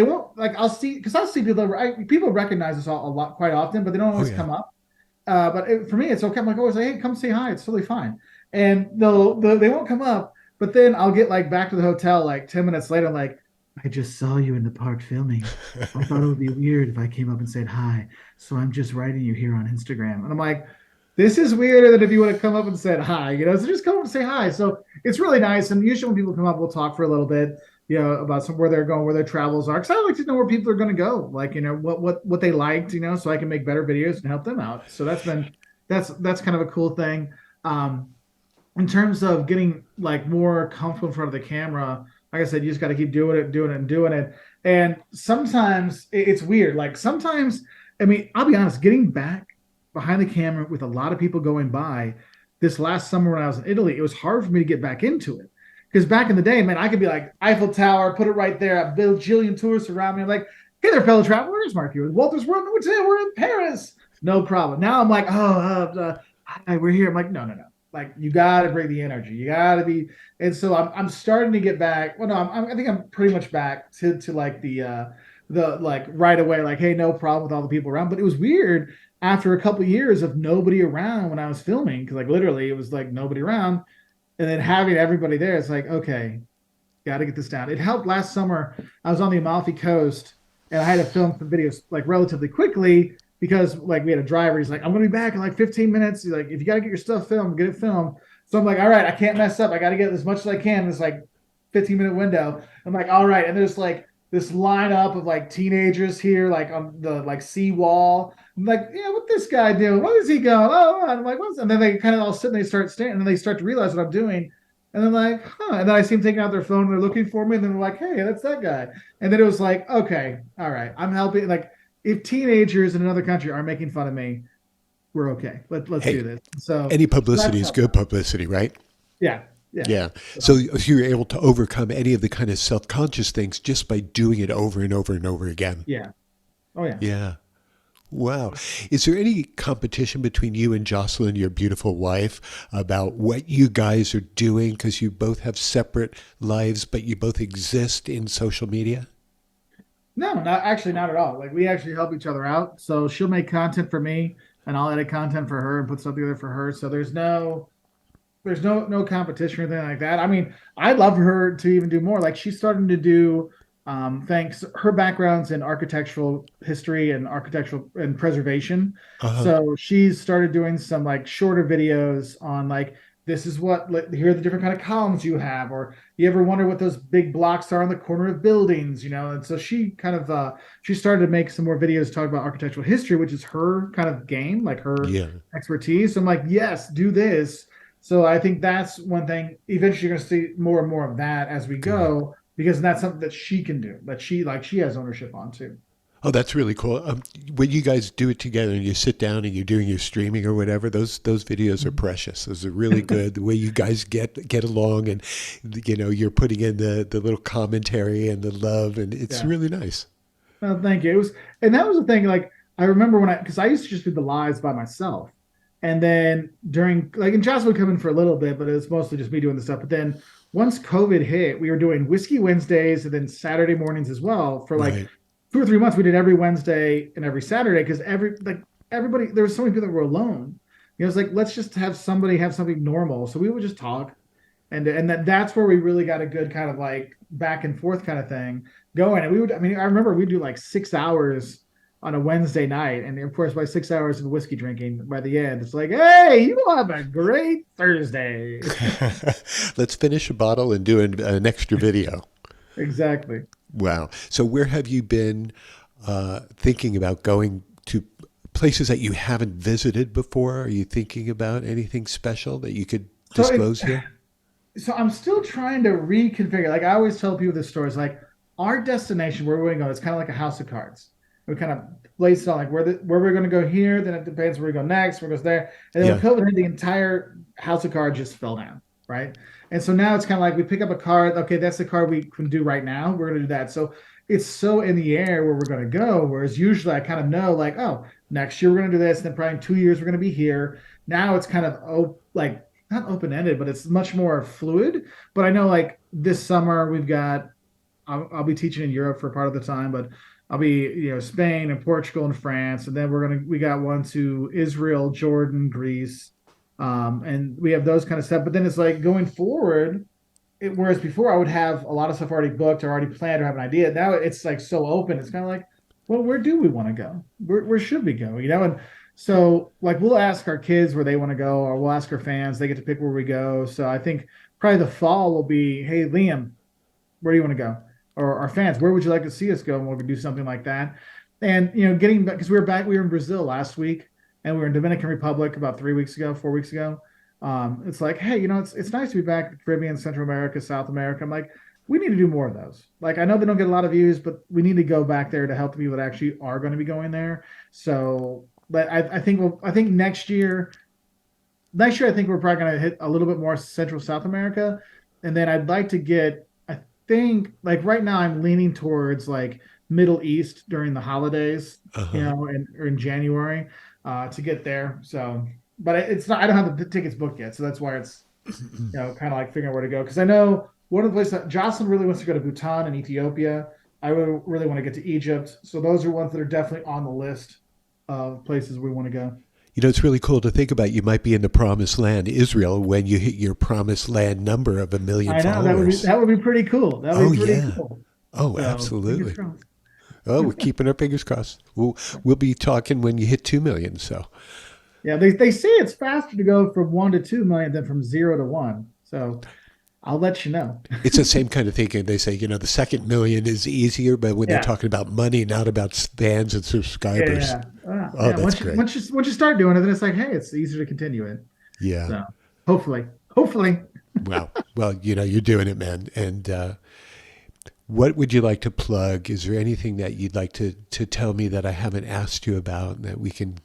[SPEAKER 2] won't like I'll see people recognize us all a lot quite often, but they don't
[SPEAKER 1] Oh
[SPEAKER 2] always
[SPEAKER 1] yeah.
[SPEAKER 2] come up. For me, it's okay. I'm like, always like, hey, come say hi. It's totally fine. And they won't come up, but then I'll get like back to the hotel like 10 minutes later. I'm like, I just saw you in the park filming. I thought it would be weird if I came up and said hi. So I'm just writing you here on Instagram. And I'm like, this is weirder than if you would have come up and said hi. So just come up and say hi. So it's really nice. And usually when people come up, we'll talk for a little bit, about where they're going, where their travels are. Because I like to know where people are going to go, like what they liked, so I can make better videos and help them out. So that's kind of a cool thing. Um, in terms of getting like more comfortable in front of the camera, like I said, you just got to keep doing it, doing it, and doing it. And sometimes it's weird. Like sometimes I mean, I'll be honest, getting back behind the camera with a lot of people going by this last summer when I was in Italy, it was hard for me to get back into it. Because back in the day, man, I could be like Eiffel Tower, put it right there. I build jillion tourists around me. I'm like, hey there, fellow travelers, Mark here with Wolters. We're in Paris. No problem. Now I'm like, hi, we're here. I'm like, no, no, no. Like, you got to bring the energy. You got to be. And so I'm starting to get back. Well, no, I think I'm pretty much back to like the like right away, like, hey, no problem with all the people around. But it was weird after a couple of years of nobody around when I was filming, because like literally it was like nobody around, and then having everybody there, it's like, okay, got to get this down. It helped last summer. I was on the Amalfi Coast and I had to film some videos like relatively quickly because like we had a driver. He's like, I'm going to be back in like 15 minutes. He's like, if you got to get your stuff filmed, get it filmed. So I'm like, all right, I can't mess up. I got to get as much as I can in this like 15-minute window. I'm like, all right. And there's like this lineup of like teenagers here, like on the like sea wall. I'm like, yeah, what this guy doing? What is he going? Oh, and I'm like, what's? And then they kind of all sit and they start staring, and then they start to realize what I'm doing. And then like, huh. And then I see them taking out their phone and they're looking for me. And then they're like, hey, that's that guy. And then it was like, okay, all right, I'm helping. Like, if teenagers in another country are making fun of me, we're okay. Let's
[SPEAKER 1] Hey,
[SPEAKER 2] do this. So
[SPEAKER 1] any publicity
[SPEAKER 2] that's
[SPEAKER 1] is
[SPEAKER 2] how,
[SPEAKER 1] good publicity, right?
[SPEAKER 2] yeah, yeah.
[SPEAKER 1] Yeah. So,
[SPEAKER 2] So,
[SPEAKER 1] so you're able to overcome any of the kind of self-conscious things just by doing it over and over and over again.
[SPEAKER 2] yeah. Oh yeah.
[SPEAKER 1] Yeah. Wow. Is there any competition between you and Jocelyn, your beautiful wife, about what you guys are doing? Because you both have separate lives, but you both exist in social media?
[SPEAKER 2] No, not actually, not at all. Like, we actually help each other out. So she'll make content for me and I'll edit content for her and put stuff together for her. So there's no competition or anything like that. I mean, I'd love for her to even do more. Like, she's starting to do thanks her background's in architectural history and architectural and preservation.
[SPEAKER 1] Uh-huh.
[SPEAKER 2] So she's started doing some like shorter videos on like, this is what, like, here are the different kind of columns you have, or you ever wonder what those big blocks are on the corner of buildings, you know? And so she kind of she started to make some more videos talking about architectural history, which is her kind of game, like her
[SPEAKER 1] Yeah.
[SPEAKER 2] expertise. So I'm like, yes, do this. So I think that's one thing. Eventually, you're going to see more and more of that as we
[SPEAKER 1] Good.
[SPEAKER 2] go, because that's something that she can do, that she has ownership on too.
[SPEAKER 1] Oh, that's really cool. When you guys do it together and you sit down and you're doing your streaming or whatever, those videos are precious. Those are really good. The way you guys get along, and you're putting in the little commentary and the love, and it's
[SPEAKER 2] Yeah.
[SPEAKER 1] really nice.
[SPEAKER 2] Well, thank you. It was, and that was the thing. Like, I remember when because I used to just do the lives by myself, and then during like, and Josh would come in for a little bit, but it was mostly just me doing the stuff. But then once COVID hit, we were doing Whiskey Wednesdays and then Saturday mornings as well for like
[SPEAKER 1] Right.
[SPEAKER 2] 2 or 3 months. We did every Wednesday and every Saturday because everybody, there was so many people that were alone. You know, it's like, let's just have somebody have something normal. So we would just talk, and that's where we really got a good kind of like back and forth kind of thing going. And we would, I mean, I remember we'd do like 6 hours on a Wednesday night, and of course by 6 hours of whiskey drinking, by the end it's like, hey, you will have a great Thursday.
[SPEAKER 1] Let's finish a bottle and do an extra video.
[SPEAKER 2] Exactly.
[SPEAKER 1] Wow. So where have you been thinking about going to places that you haven't visited before? Are you thinking about anything special that you could
[SPEAKER 2] So it,
[SPEAKER 1] disclose here?
[SPEAKER 2] so I'm still trying to reconfigure. Like, I always tell people this story. It's like, our destination where we're going to go. It's kind of like a house of cards. We kind of place it on like where we're going to go here. Then it depends where we go next. Where it goes there. And then when
[SPEAKER 1] Yeah.
[SPEAKER 2] COVID hit, the entire house of cards just fell down, right? And so now it's kind of like we pick up a card. Okay, that's the card we can do right now. We're going to do that. So it's so in the air where we're going to go. Whereas usually I kind of know like, oh, next year we're going to do this. And then probably in 2 years we're going to be here. Now it's kind of like not open ended, but it's much more fluid. But I know like this summer we've got I'll be teaching in Europe for part of the time, but I'll be, Spain and Portugal and France, and then we got one to Israel, Jordan, Greece, and we have those kind of stuff. But then it's like going forward, whereas before I would have a lot of stuff already booked or already planned or have an idea. Now it's like so open. It's kind of like, well, where do we want to go? Where should we go? And so like we'll ask our kids where they want to go, or we'll ask our fans. They get to pick where we go. So I think probably the fall will be, hey Liam, where do you want to go? Or our fans, where would you like to see us go? And we'll do something like that. And getting back, because we were in Brazil last week, and we were in Dominican Republic about 3 weeks ago, 4 weeks ago. It's like, hey, it's nice to be back in the Caribbean, Central America, South America. I'm like, we need to do more of those. Like I know they don't get a lot of views, but we need to go back there to help the people that actually are going to be going there. So, but I think next year I think we're probably going to hit a little bit more Central South America, and then I'd like to get. I think like right now I'm leaning towards like Middle East during the holidays, you
[SPEAKER 1] Uh-huh.
[SPEAKER 2] know, or in January to get there. So, but it's not. I don't have the tickets booked yet, so that's why it's kind of like figuring out where to go. Because I know one of the places that Jocelyn really wants to go to Bhutan and Ethiopia. I really want to get to Egypt. So those are ones that are definitely on the list of places we want to go.
[SPEAKER 1] You know, it's really cool to think about. You might be in the promised land, Israel, when you hit your promised land number of 1 million
[SPEAKER 2] I know
[SPEAKER 1] followers.
[SPEAKER 2] that would be pretty cool. That would
[SPEAKER 1] Oh,
[SPEAKER 2] be pretty
[SPEAKER 1] yeah.
[SPEAKER 2] cool.
[SPEAKER 1] Oh,
[SPEAKER 2] So fingers
[SPEAKER 1] absolutely.
[SPEAKER 2] crossed.
[SPEAKER 1] Oh, we're keeping our fingers crossed. We'll be talking when you hit 2 million. So
[SPEAKER 2] Yeah, they say it's faster to go from 1 to 2 million than from 0 to 1. So I'll let you know.
[SPEAKER 1] it's the same kind of thinking. They say, the second million is easier, but when they're
[SPEAKER 2] Yeah,
[SPEAKER 1] talking about money, not about fans and subscribers.
[SPEAKER 2] yeah,
[SPEAKER 1] Oh,
[SPEAKER 2] yeah.
[SPEAKER 1] that's great.
[SPEAKER 2] Once you start doing it, then it's like, hey, it's easier to continue it.
[SPEAKER 1] Yeah.
[SPEAKER 2] So hopefully.
[SPEAKER 1] Wow. Well, you're doing it, man. And what would you like to plug? Is there anything that you'd like to tell me that I haven't asked you about that we can?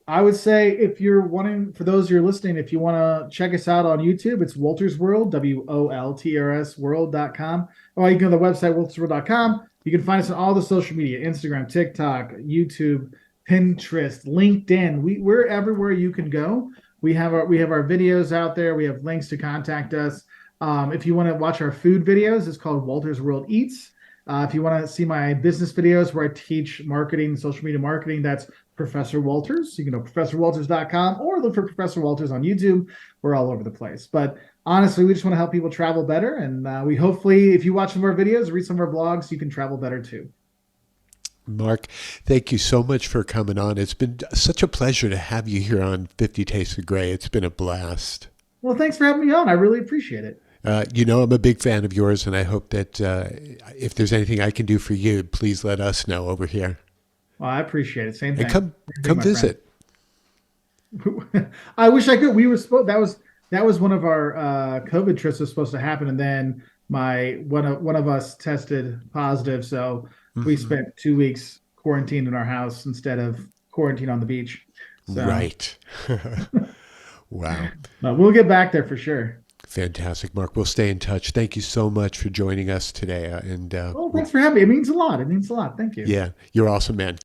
[SPEAKER 2] I would say if you're wanting, for those who are listening, if you want to check us out on YouTube, it's Wolters World, WOLTRS world.com. Or you can go to the website, woltersworld.com. You can find us on all the social media, Instagram, TikTok, YouTube, Pinterest, LinkedIn. We're everywhere you can go. We have our videos out there. We have links to contact us. If you want to watch our food videos, it's called Wolters World Eats. If you want to see my business videos where I teach marketing, social media marketing, that's Professor Wolters. You can go professorwolters.com or look for Professor Wolters on YouTube. We're all over the place. But honestly, we just want to help people travel better. And we hopefully, if you watch some of our videos, read some of our blogs, you can travel better too.
[SPEAKER 1] Mark, thank you so much for coming on. It's been such a pleasure to have you here on 50 Tastes of Gray. It's been a blast.
[SPEAKER 2] Well, thanks for having me on. I really appreciate it.
[SPEAKER 1] I'm a big fan of yours, and I hope that if there's anything I can do for you, please let us know over here.
[SPEAKER 2] Well, I appreciate it. Same
[SPEAKER 1] And
[SPEAKER 2] thing. Same thing,
[SPEAKER 1] come
[SPEAKER 2] my friend.
[SPEAKER 1] visit.
[SPEAKER 2] I wish I could. We were supposed that was one of our COVID trips was supposed to happen, and then my one of us tested positive, so we
[SPEAKER 1] Hmm.
[SPEAKER 2] spent 2 weeks quarantined in our house instead of quarantine on the beach. So,
[SPEAKER 1] Right. Wow.
[SPEAKER 2] but we'll get back there for sure.
[SPEAKER 1] Fantastic, Mark. We'll stay in touch. Thank you so much for joining us today.
[SPEAKER 2] Well, thanks for having me. It means a lot. It means a lot. Thank you.
[SPEAKER 1] Yeah, you're awesome, man.